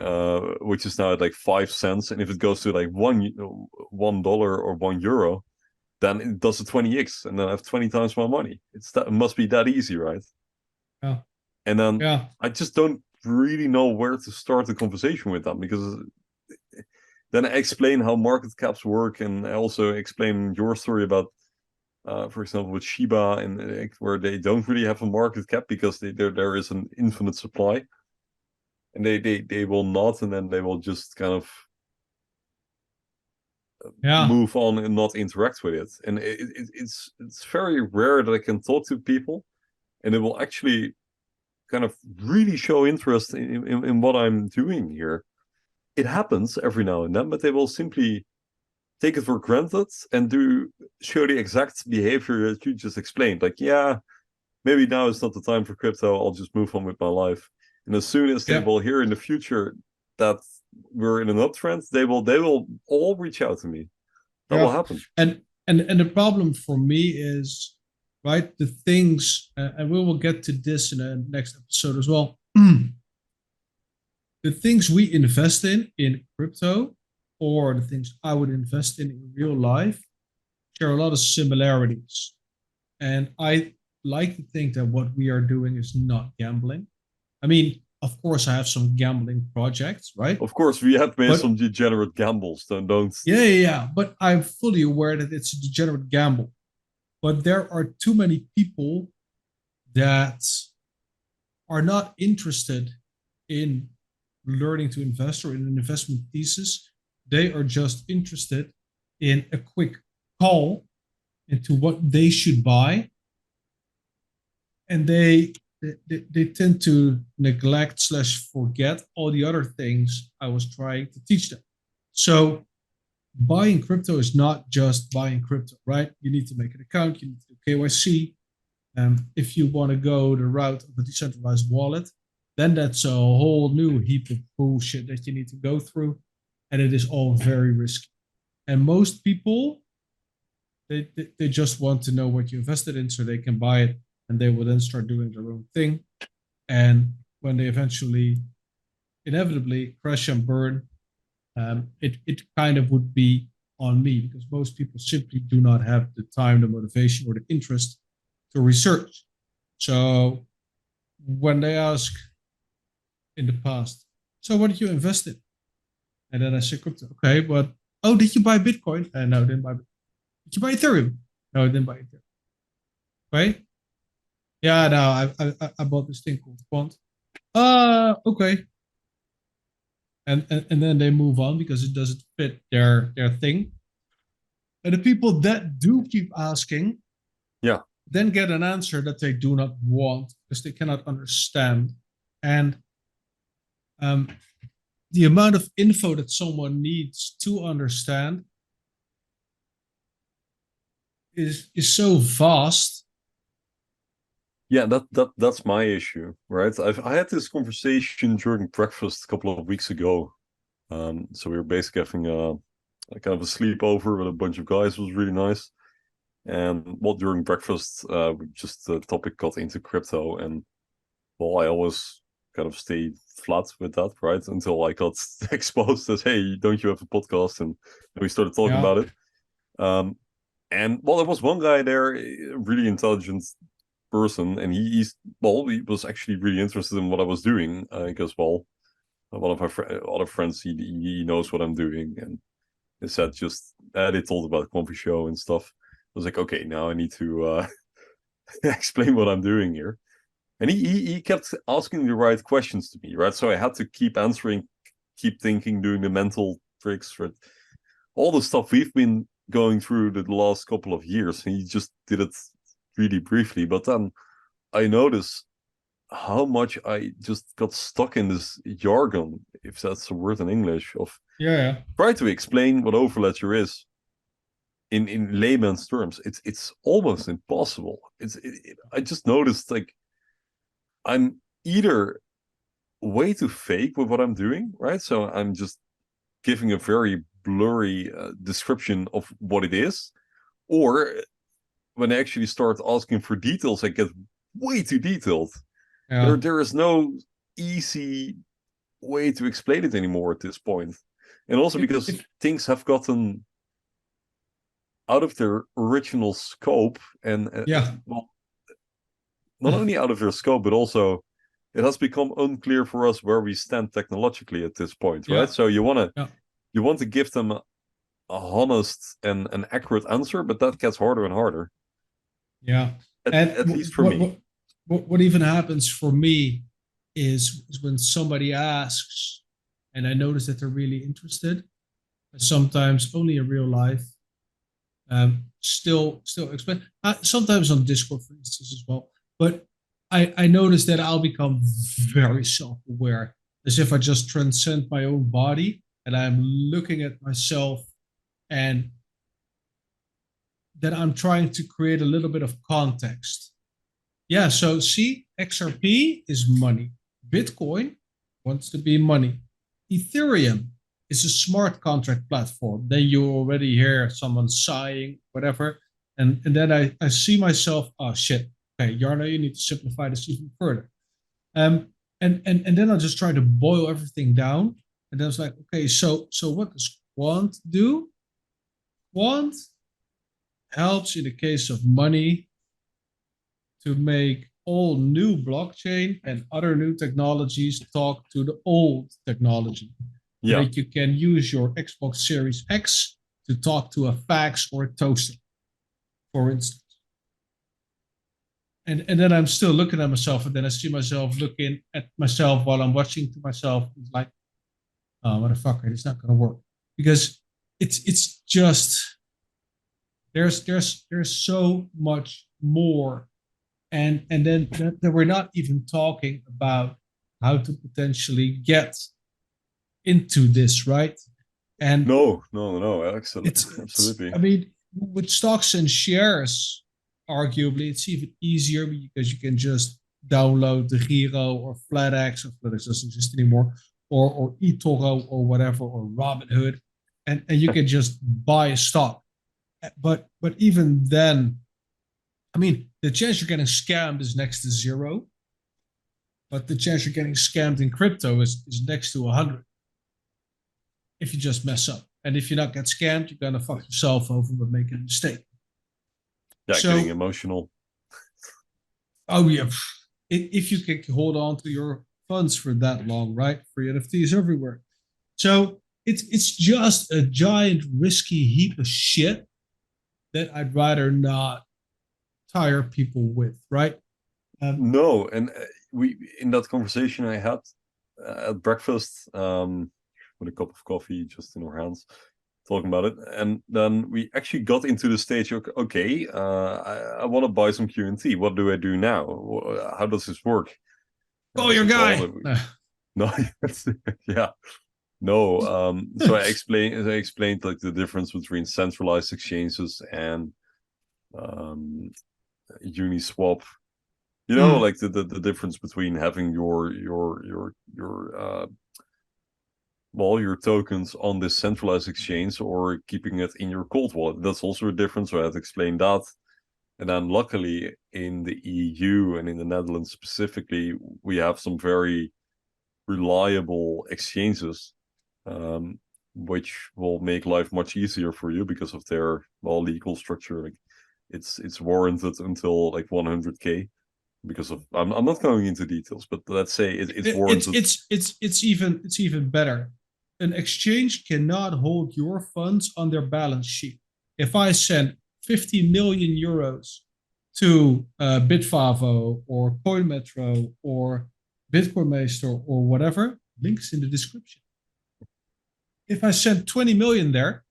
Speaker 2: which is now at like 5 cents, and if it goes to like $1 or €1, then it does a 20x, and then I have 20 times my money. It must be that easy, right?
Speaker 1: Yeah.
Speaker 2: And then I just don't really know where to start the conversation with them, because then I explain how market caps work, and I also explain your story about, for example, with Shiba, and where they don't really have a market cap because there is an infinite supply, and they will not, and then they will just kind of move on and not interact with it. And it's very rare that I can talk to people and it will actually kind of really show interest in what I'm doing here. It happens every now and then, but they will simply take it for granted and show the exact behavior that you just explained. Like, yeah, maybe now is not the time for crypto. I'll just move on with my life. And as soon as they will hear in the future that we're in an uptrend, they will all reach out to me. That will happen.
Speaker 1: And the problem for me is, right, the things, and we will get to this in the next episode as well. The things we invest in crypto, or the things I would invest in real life, share a lot of similarities. And I like to think that what we are doing is not gambling. I mean, of course, I have some gambling projects, right?
Speaker 2: Of course, we have made some degenerate gambles. Don't.
Speaker 1: Yeah. But I'm fully aware that it's a degenerate gamble. But there are too many people that are not interested in learning to invest or in an investment thesis. They are just interested in a quick call into what they should buy. And they tend to neglect / forget all the other things I was trying to teach them. So buying crypto is not just buying crypto, right? You need to make an account, you need to do KYC. If you want to go the route of a decentralized wallet, then that's a whole new heap of bullshit that you need to go through. And it is all very risky. And most people, they just want to know what you invested in so they can buy it, and they will then start doing their own thing. And when they eventually, inevitably crash and burn, it kind of would be on me, because most people simply do not have the time, the motivation, or the interest to research. So when they ask in the past, so what did you invest in? And then I say crypto. Okay, but did you buy Bitcoin? No, I didn't buy Bitcoin. Did you buy Ethereum? No, I didn't buy Ethereum. Right? Yeah, no, I bought this thing called Quant. Okay. And then they move on because it doesn't fit their thing. And the people that do keep asking,
Speaker 2: Yeah.
Speaker 1: then get an answer that they do not want because they cannot understand. And the amount of info that someone needs to understand is so vast.
Speaker 2: Yeah, that's my issue, right? I had this conversation during breakfast a couple of weeks ago. So we were basically having a kind of a sleepover with a bunch of guys. It was really nice. And well, during breakfast, the topic got into crypto, and well, I always kind of stayed flat with that, right? Until I got exposed as, hey, don't you have a podcast? And we started talking about it. And well, there was one guy there, a really intelligent person, and he was actually really interested in what I was doing because well, one of my other friends, he knows what I'm doing, and he said just they told about Quamfy Show and stuff. I was like, okay, now I need to explain what I'm doing here. And he kept asking the right questions to me, right? So I had to keep answering, keep thinking, doing the mental tricks for all the stuff we've been going through the last couple of years. And he just did it really briefly. But then I noticed how much I just got stuck in this jargon, if that's a word in English, of trying to explain what Overledger is in layman's terms. It's almost impossible. I just noticed like I'm either way too fake with what I'm doing, right? So I'm just giving a very blurry description of what it is, or when I actually start asking for details, I get way too detailed. There is no easy way to explain it anymore at this point. And also because things have gotten out of their original scope and well, not only out of their scope, but also it has become unclear for us where we stand technologically at this point, right? So you want to give them a honest and an accurate answer, but that gets harder and harder.
Speaker 1: Yeah.
Speaker 2: At least for me.
Speaker 1: What even happens for me is when somebody asks and I notice that they're really interested, sometimes only in real life, still explain, sometimes on Discord, for instance, as well. But I notice that I'll become very self-aware, as if I just transcend my own body and I'm looking at myself and that I'm trying to create a little bit of context. Yeah, so see, XRP is money. Bitcoin wants to be money. Ethereum is a smart contract platform. Then you already hear someone sighing, whatever. And then I see myself, oh shit, okay, Jarno, you need to simplify this even further. And then I just try to boil everything down. And then it's like, okay, so what does Quant do? Quant helps in the case of money to make all new blockchain and other new technologies talk to the old technology. So that you can use your Xbox Series X to talk to a fax or a toaster, for instance. And then I'm still looking at myself, and then I see myself looking at myself while I'm watching to myself. It's like, oh, motherfucker, it's not going to work. Because it's just, there's so much more. And then we're not even talking about how to potentially get into this, right? And
Speaker 2: no, absolutely.
Speaker 1: I mean, with stocks and shares, arguably, it's even easier because you can just download the Giro or FlatEx, or FlatEx doesn't exist anymore, or eToro or whatever, or Robinhood, and you can just buy a stock. But even then, I mean, the chance you're getting scammed is next to zero, but the chance you're getting scammed in crypto is next to 100 if you just mess up. And if you not get scammed, you're gonna fuck yourself over by making a mistake.
Speaker 2: Yeah, so, getting emotional.
Speaker 1: Oh yeah, if you can hold on to your funds for that long, right? Free NFTs everywhere. So it's just a giant risky heap of shit that I'd rather not tire people with, right?
Speaker 2: No, and we in that conversation I had at breakfast with a cup of coffee just in our hands. talking about it, and then we actually got into the stage. Okay, I want to buy some QNT. What do I do now? How does this work?
Speaker 1: Oh, your guy.
Speaker 2: No, yeah, no. So I explained like the difference between centralized exchanges and Uniswap. Like the difference between having your tokens on this centralized exchange or keeping it in your cold wallet. That's also a difference. So I had to explain that. And then luckily in the EU and in the Netherlands specifically, we have some very reliable exchanges, which will make life much easier for you because of their legal structure. Like it's warranted until like 100K because of I'm not going into details, but let's say it's warranted.
Speaker 1: It's even better. An exchange cannot hold your funds on their balance sheet. If I send 50 million euros to Bitfavo or CoinMetro or Bitcoin Maester or whatever, links in the description. If I send 20 million there,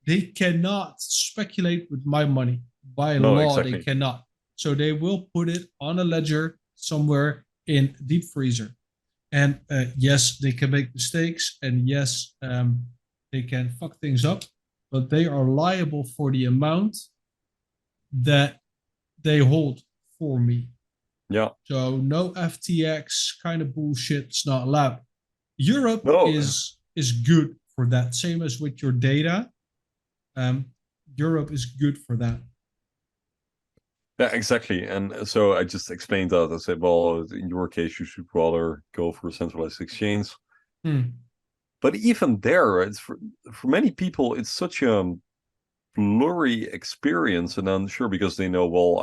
Speaker 1: they cannot speculate with my money. By law, exactly. They cannot. So they will put it on a ledger somewhere in deep freezer. And yes, they can make mistakes, and yes, they can fuck things up, but they are liable for the amount that they hold for me.
Speaker 2: Yeah.
Speaker 1: So no FTX kind of bullshit is not allowed. Europe is good for that. Same as with your data. Europe is good for that.
Speaker 2: Yeah, exactly. And so I just explained that. I said, well, in your case, you should rather go for a centralized exchange. But even there, it's for many people, it's such a blurry experience. And I'm sure because they know, well,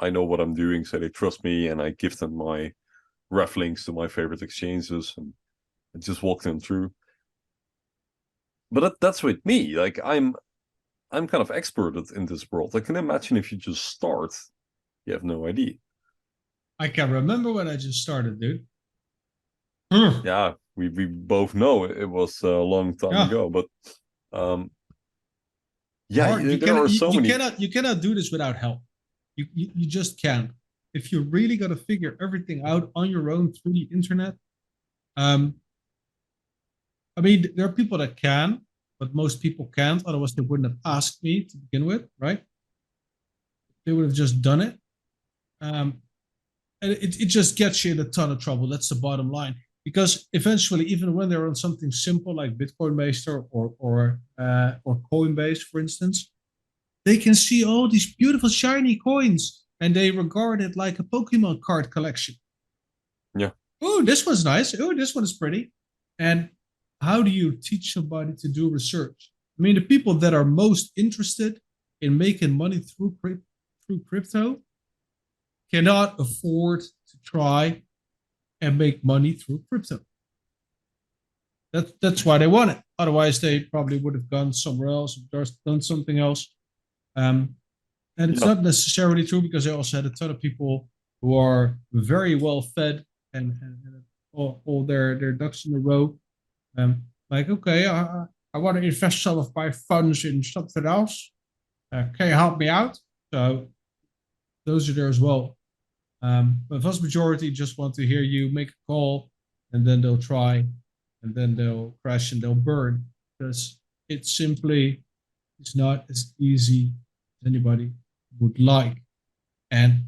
Speaker 2: I know what I'm doing, so they trust me, and I give them my ref links to my favorite exchanges, and I just walk them through. But that's with me. Like I'm kind of expert in this world. I can imagine if you just start, you have no idea.
Speaker 1: I can remember when I just started, dude.
Speaker 2: Yeah, we both know it was a long time ago, but yeah, there are so many.
Speaker 1: You cannot do this without help. You just can't. If you really got to figure everything out on your own through the internet, I mean, there are people that can, but most people can't. Otherwise, they wouldn't have asked me to begin with, right? They would have just done it. And it just gets you in a ton of trouble. That's the bottom line. Because eventually, even when they're on something simple like Bitcoin Maester or Coinbase, for instance, they can see all these beautiful shiny coins and they regard it like a Pokemon card collection.
Speaker 2: Yeah.
Speaker 1: Oh, this one's nice. Oh, this one is pretty. And how do you teach somebody to do research? I mean, the people that are most interested in making money through crypto cannot afford to try and make money through crypto. That's why they want it. Otherwise, they probably would have gone somewhere else or done something else. And it's not necessarily true because I also had a ton of people who are very well fed and all their ducks in a row. Like, okay, I want to invest some of my funds in something else. Can you help me out? So those are there as well. But vast majority just want to hear you make a call, and then they'll try, and then they'll crash and they'll burn because it simply is not as easy as anybody would like. And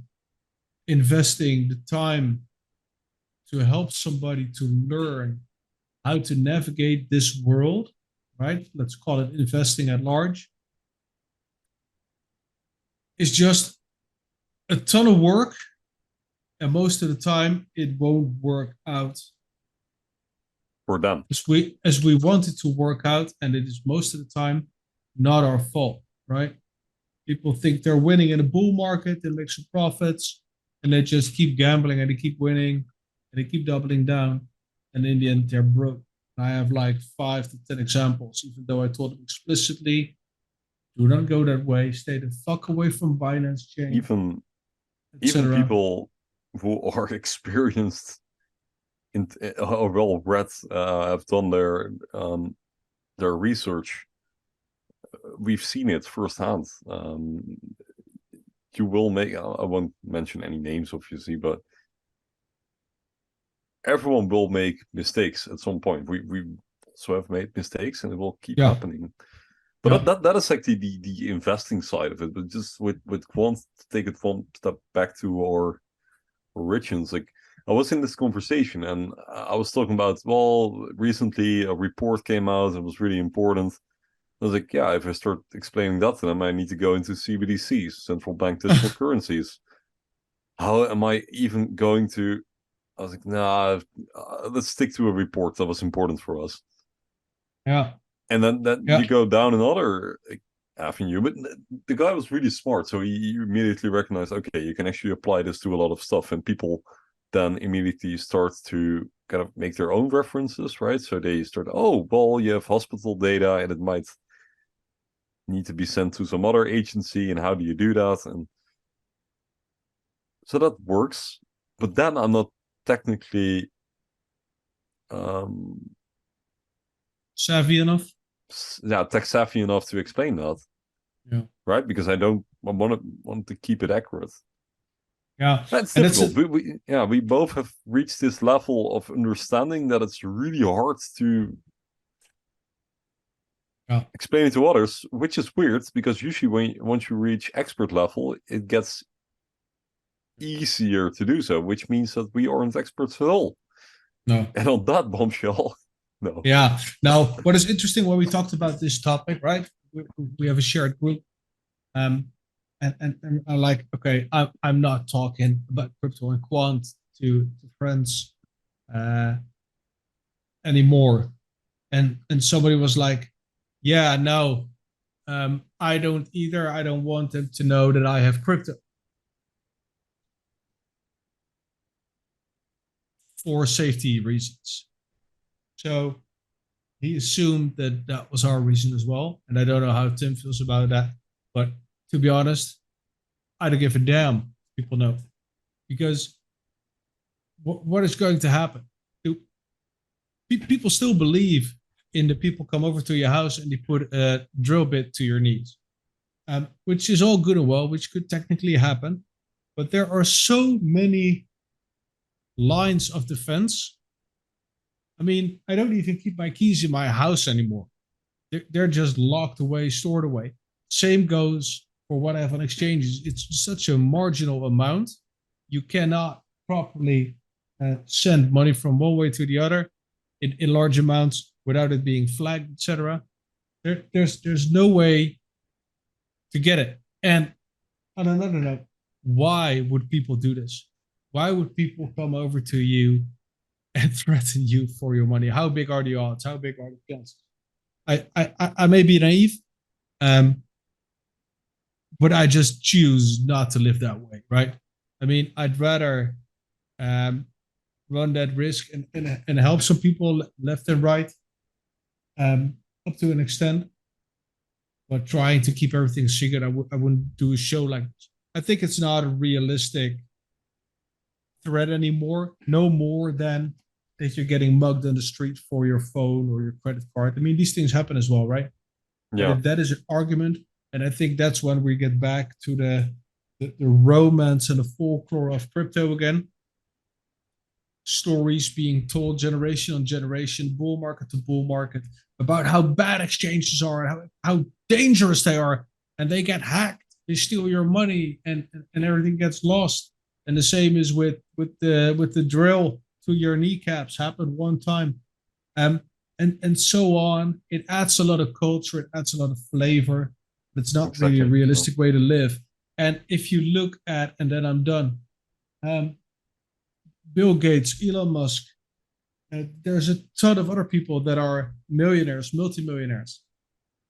Speaker 1: investing the time to help somebody to learn how to navigate this world, right? Let's call it investing at large, is just a ton of work. And most of the time, it won't work out
Speaker 2: for them
Speaker 1: as we want it to work out, and it is most of the time not our fault, right? People think they're winning in a bull market, they make some profits, and they just keep gambling and they keep winning and they keep doubling down, and in the end, they're broke. I have like 5 to 10 examples, even though I told them explicitly, do not go that way. Stay the fuck away from Binance Chain.
Speaker 2: Even people who are experienced or well read have done their research. we've seen it firsthand. You will make, I won't mention any names, obviously, but everyone will make mistakes at some point. We also have made mistakes, and it will keep happening. But that is like the investing side of it. But just with Quant, to take it one step back to our origins, like I was in this conversation and I was talking about, well, recently a report came out. It was really important. I was like, yeah, if I start explaining that to them, I need to go into CBDCs, central bank digital currencies. How am I even going to? I was like, nah, let's stick to a report that was important for us.
Speaker 1: Yeah.
Speaker 2: And then you go down another avenue. But the guy was really smart. So he immediately recognized, okay, you can actually apply this to a lot of stuff. And people then immediately start to kind of make their own references, right? So they start, oh, well, you have hospital data and it might need to be sent to some other agency. And how do you do that? And so that works. But then I'm not technically
Speaker 1: savvy enough.
Speaker 2: Yeah, tech savvy enough to explain that.
Speaker 1: Yeah.
Speaker 2: Right? Because I want to keep it accurate.
Speaker 1: Yeah.
Speaker 2: That's difficult. We both have reached this level of understanding that it's really hard to explain it to others, which is weird because usually once you reach expert level, it gets easier to do so, which means that we aren't experts at all.
Speaker 1: No.
Speaker 2: And on that bombshell, no.
Speaker 1: Yeah. Now, what is interesting when we talked about this topic, right? We have a shared group. And I'm like, okay, I'm not talking about crypto and quant to friends anymore. And somebody was like, yeah, no, I don't either. I don't want them to know that I have crypto. For safety reasons. So he assumed that that was our reason as well. And I don't know how Tim feels about that. But to be honest, I don't give a damn if people know. Because what is going to happen? People still believe in the people come over to your house and they put a drill bit to your knees, which is all good and well, which could technically happen. But there are so many lines of defense. I mean, I don't even keep my keys in my house anymore. They're just locked away, stored away. Same goes for what I have on exchanges. It's such a marginal amount. You cannot properly send money from one way to the other in large amounts without it being flagged, etc. There's no way to get it. And on another note, why would people do this? Why would people come over to you and threaten you for your money? How big are the odds? How big are the chances? I may be naive, but I just choose not to live that way, right? I mean, I'd rather run that risk and help some people left and right up to an extent, but trying to keep everything secret. I wouldn't do a show like this. I think it's not a realistic threat anymore, no more than that you're getting mugged on the street for your phone or your credit card. I mean, these things happen as well, right?
Speaker 2: Yeah.
Speaker 1: But if that is an argument, and I think that's when we get back to the romance and the folklore of crypto again. Stories being told generation on generation, bull market to bull market, about how bad exchanges are, how dangerous they are, and they get hacked, they steal your money, and everything gets lost. And the same is with the drill to your kneecaps, happened one time, and so on. It adds a lot of culture, it adds a lot of flavor. But it's not really a realistic way to live. And if you look at, and then I'm done, Bill Gates, Elon Musk, there's a ton of other people that are millionaires, multimillionaires.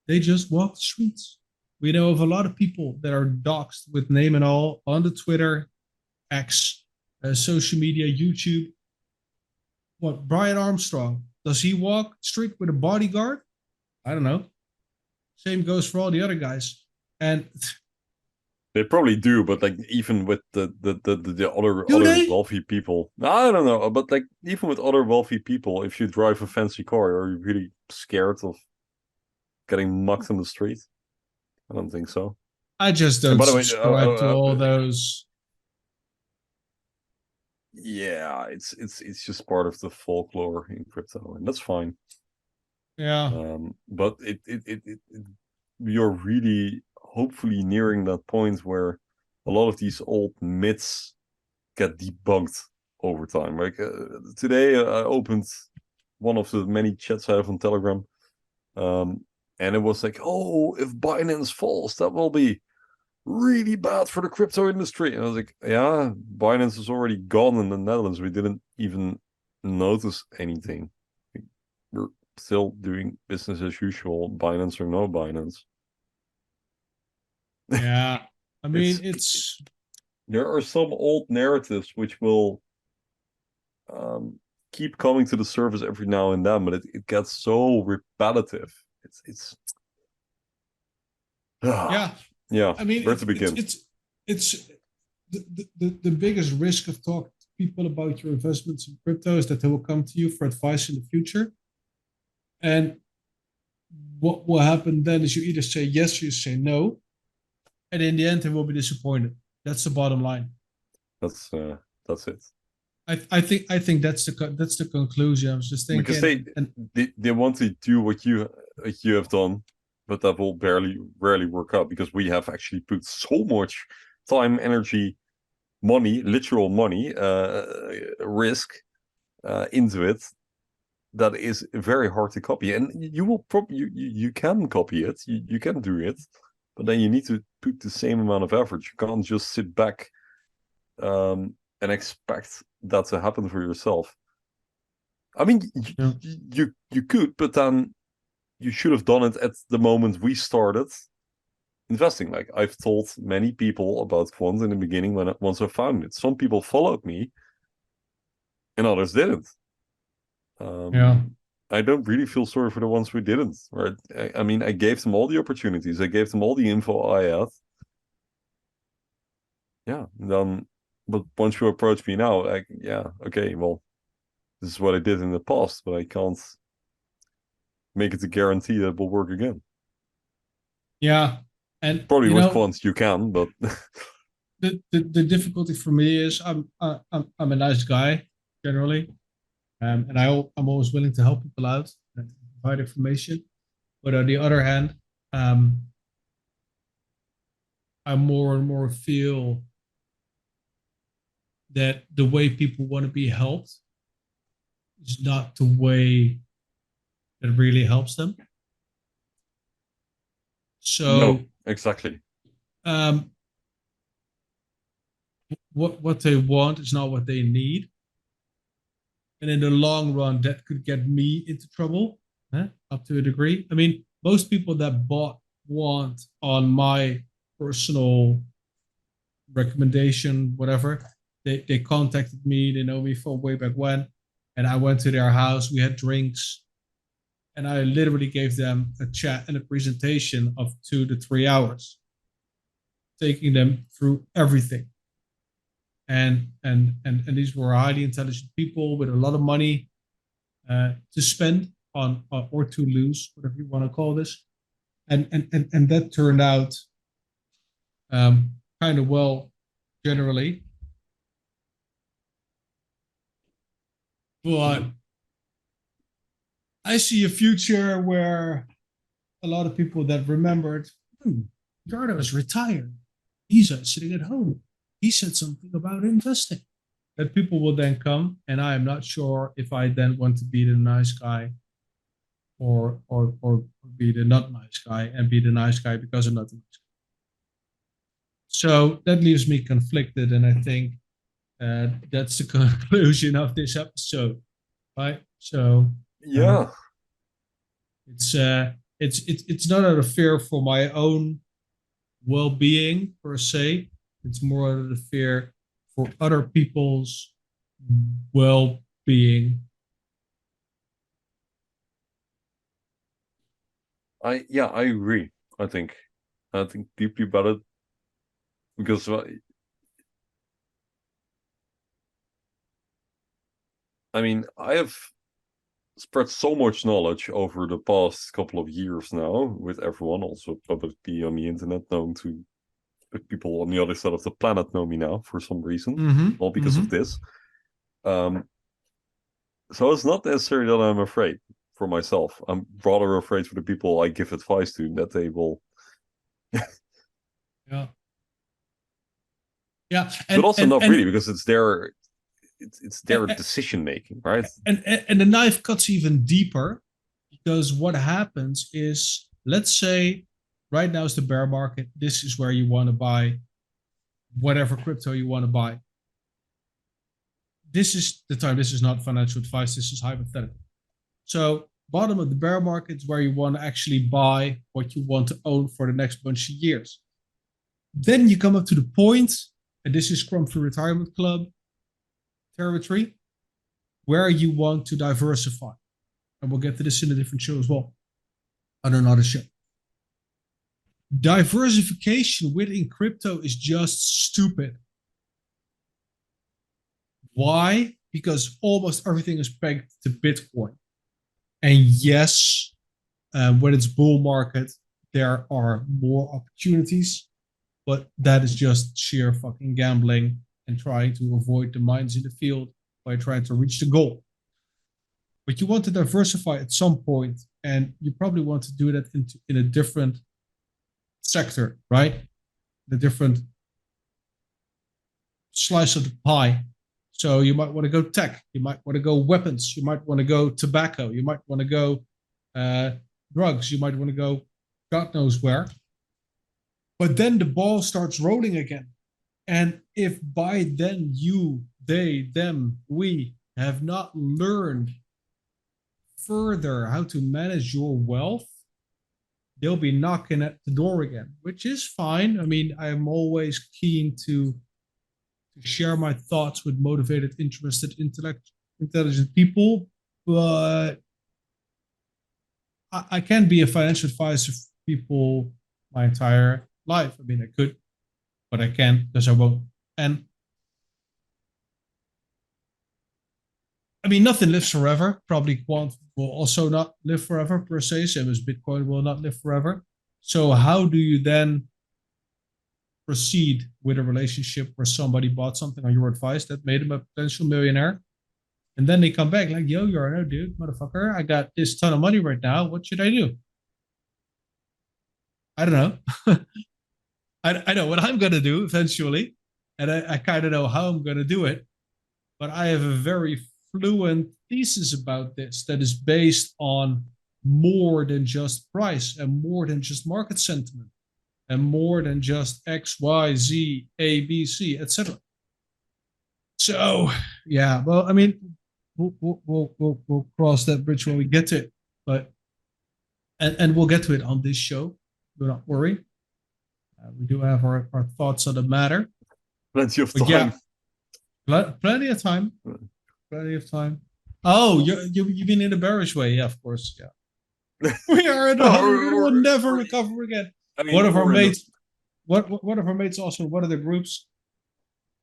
Speaker 1: They just walk the streets. We know of a lot of people that are doxxed with name and all on the Twitter, X, social media, YouTube. What, Brian Armstrong, does he walk the street with a bodyguard? I don't know. Same goes for all the other guys. And
Speaker 2: they probably do, but like even with the other wealthy people, I don't know. But like even with other wealthy people, if you drive a fancy car, are you really scared of getting mugged on the street? I don't think so.
Speaker 1: I just don't subscribe to all those.
Speaker 2: Yeah, it's just part of the folklore in crypto, and that's fine.
Speaker 1: Yeah.
Speaker 2: But you're really hopefully nearing that point where a lot of these old myths get debunked over time. Like today, I opened one of the many chats I have on Telegram, and it was like, "Oh, if Binance falls, that will be really bad for the crypto industry." And I was like, "Yeah, Binance is already gone in the Netherlands. We didn't even notice anything. We're still doing business as usual, Binance or no Binance."
Speaker 1: Yeah. I mean,
Speaker 2: there are some old narratives which will keep coming to the surface every now and then, but it gets so repetitive. It's
Speaker 1: yeah.
Speaker 2: Yeah.
Speaker 1: I mean,
Speaker 2: Where to begin?
Speaker 1: It's the biggest risk of talking to people about your investments in crypto is that they will come to you for advice in the future. And what will happen then is you either say yes or you say no. And in the end, they will be disappointed. That's the bottom line.
Speaker 2: That's it.
Speaker 1: I think that's the conclusion. I was just thinking
Speaker 2: because they want to do what you have done, but that will rarely work out because we have actually put so much time, energy, money, literal money, risk into it that is very hard to copy. And you will probably you can copy it, you can do it, but then you need to put the same amount of effort. You can't just sit back and expect that to happen for yourself. I mean, you could, but then you should have done it at the moment we started investing. Like I've told many people about Quant in the beginning once I found it. Some people followed me, and others didn't. I don't really feel sorry for the ones who didn't. Right? I mean, I gave them all the opportunities. I gave them all the info I had. Yeah. But once you approach me now, like, yeah, okay, well, this is what I did in the past, but I can't make it a guarantee that it will work again.
Speaker 1: Yeah, and
Speaker 2: probably with Quant you can, but
Speaker 1: the difficulty for me is I'm a nice guy generally, and I'm always willing to help people out and provide information. But on the other hand, I more and more feel that the way people want to be helped is not the way that really helps them. So
Speaker 2: no, exactly.
Speaker 1: What they want is not what they need, and in the long run, that could get me into trouble, up to a degree. I mean, most people that bought Quant on my personal recommendation, whatever, they contacted me. They know me from way back when, and I went to their house. We had drinks, and I literally gave them a chat and a presentation of 2 to 3 hours, taking them through everything. And these were highly intelligent people with a lot of money to spend on or to lose, whatever you want to call this. And that turned out kind of well generally. But I see a future where a lot of people that remembered, Jardo is retired. He's sitting at home. He said something about investing. That people will then come, and I am not sure if I then want to be the nice guy or be the not nice guy and be the nice guy because I'm not the nice guy. So that leaves me conflicted, and I think that's the conclusion of this episode, right? So
Speaker 2: yeah,
Speaker 1: it's not out of fear for my own well-being per se. It's more out of the fear for other people's well-being.
Speaker 2: I agree. I think deeply about it because I mean I have spread so much knowledge over the past couple of years now with everyone, also publicly on the internet, known to people on the other side of the planet know me now for some reason, not because of this. So it's not necessarily that I'm afraid for myself. I'm rather afraid for the people I give advice to, that they will.
Speaker 1: Yeah.
Speaker 2: But also not really, because it's their decision making, right?
Speaker 1: And the knife cuts even deeper, because what happens is, let's say right now is the bear market. This is where you want to buy whatever crypto you want to buy. This is the time. This is not financial advice. This is hypothetical. So bottom of the bear market is where you want to actually buy what you want to own for the next bunch of years. Then you come up to the point, and this is Quamfy Retirement Club territory, where you want to diversify. And we'll get to this in a different show as well, on another show. Diversification within crypto is just stupid. Why? Because almost everything is pegged to Bitcoin. And yes, when it's bull market, there are more opportunities, but that is just sheer fucking gambling and trying to avoid the mines in the field by trying to reach the goal. But you want to diversify at some point, and you probably want to do that in a different sector, right? The different slice of the pie. So you might want to go tech, you might want to go weapons, you might want to go tobacco, you might want to go drugs, you might want to go God knows where. But then the ball starts rolling again. And if by then you, they, them, we have not learned further how to manage your wealth, they'll be knocking at the door again, which is fine. I mean, I'm always keen to share my thoughts with motivated, interested, intelligent people, but I can't be a financial advisor for people my entire life. I mean, I could, but I can't because I won't. And I mean, nothing lives forever. Probably Quant will also not live forever per se, same as Bitcoin will not live forever. So how do you then proceed with a relationship where somebody bought something on your advice that made them a potential millionaire? And then they come back like, yo, you're no dude, motherfucker. I got this ton of money right now. What should I do? I don't know. I know what I'm going to do eventually. And I kind of know how I'm going to do it. But I have a very fluent thesis about this that is based on more than just price and more than just market sentiment and more than just X, Y, Z, A, B, C, etc. So, yeah, well, I mean, we'll cross that bridge when we get to it, but and we'll get to it on this show. Do not worry. We do have our thoughts on the matter.
Speaker 2: Plenty of time.
Speaker 1: Yeah, plenty of time. Plenty of time. Oh, you mean in the bearish way? Yeah, of course. Yeah. We are in the we'll never recover again. I mean, one of our mates, one of our mates also in one of the groups,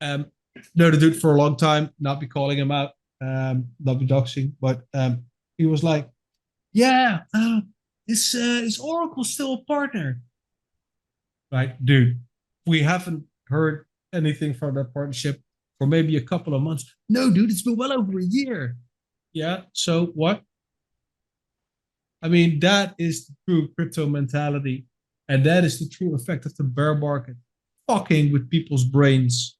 Speaker 1: know the dude for a long time, not be calling him out, not be doxing, but he was like, yeah, is Oracle still a partner? Right, dude, we haven't heard anything from that partnership for maybe a couple of months. No, dude, it's been well over a year. Yeah, so what? I mean, that is the true crypto mentality. And that is the true effect of the bear market. Fucking with people's brains.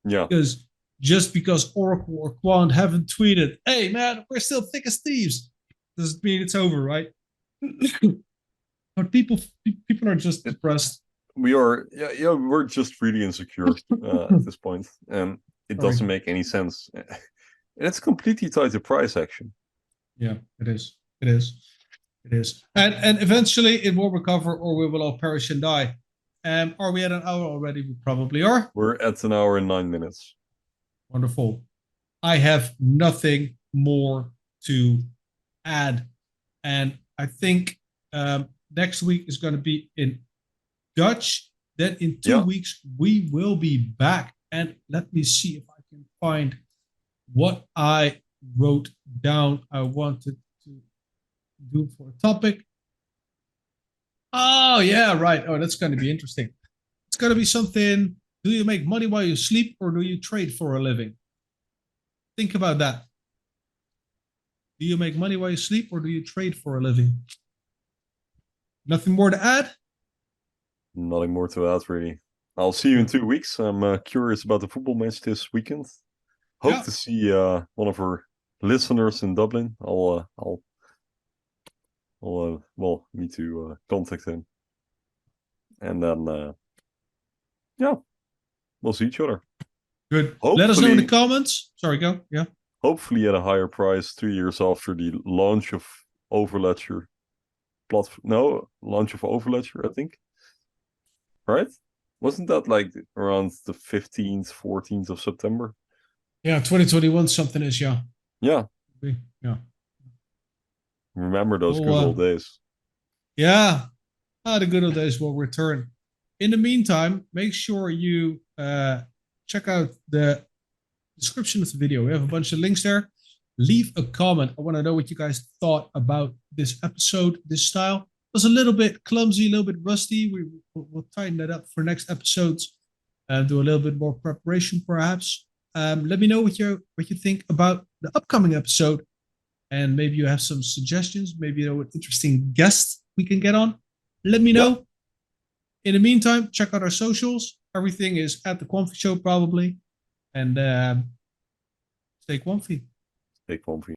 Speaker 2: Yeah.
Speaker 1: Because just because Oracle or Quant haven't tweeted, hey, man, we're still thick as thieves, doesn't mean it's over, right? But people are just depressed.
Speaker 2: We're just really insecure at this point. And it doesn't make any sense. And it's completely tied to price action.
Speaker 1: Yeah, it is. It is. It is. And eventually it will recover or we will all perish and die. Are we at an hour already? We probably are.
Speaker 2: We're at an hour and 9 minutes.
Speaker 1: Wonderful. I have nothing more to add. And I think next week is going to be in Dutch. Then in 2 weeks, we will be back. And let me see if I can find what I wrote down I wanted to do for a topic. Oh, yeah, right. Oh, that's going to be interesting. It's going to be something. Do you make money while you sleep or do you trade for a living? Think about that. Do you make money while you sleep or do you trade for a living? Nothing more to add?
Speaker 2: Nothing more to add, really. I'll see you in 2 weeks. I'm curious about the football match this weekend. Hope to see one of our listeners in Dublin. I'll need to contact him. And then, yeah, we'll see each other.
Speaker 1: Good. Let us know in the comments. Sorry, go. Yeah.
Speaker 2: Hopefully at a higher price 2 years after the launch of Overledger. Launch of Overledger, I think. Right? Wasn't that like around the 15th, 14th of September?
Speaker 1: Yeah, 2021 something is, yeah.
Speaker 2: Yeah.
Speaker 1: Yeah.
Speaker 2: Remember those good old days.
Speaker 1: Yeah. The good old days will return. In the meantime, make sure you check out the description of the video. We have a bunch of links there. Leave a comment. I want to know what you guys thought about this episode, this style. It was a little bit clumsy, a little bit rusty. We'll tighten that up for next episodes and do a little bit more preparation, perhaps. Let me know what you think about the upcoming episode, and maybe you have some suggestions. Maybe you know what interesting guests we can get on. Let me know. In the meantime, check out our socials. Everything is at the Quamfy Show, probably. And stay Quamfy.
Speaker 2: Stay Quamfy.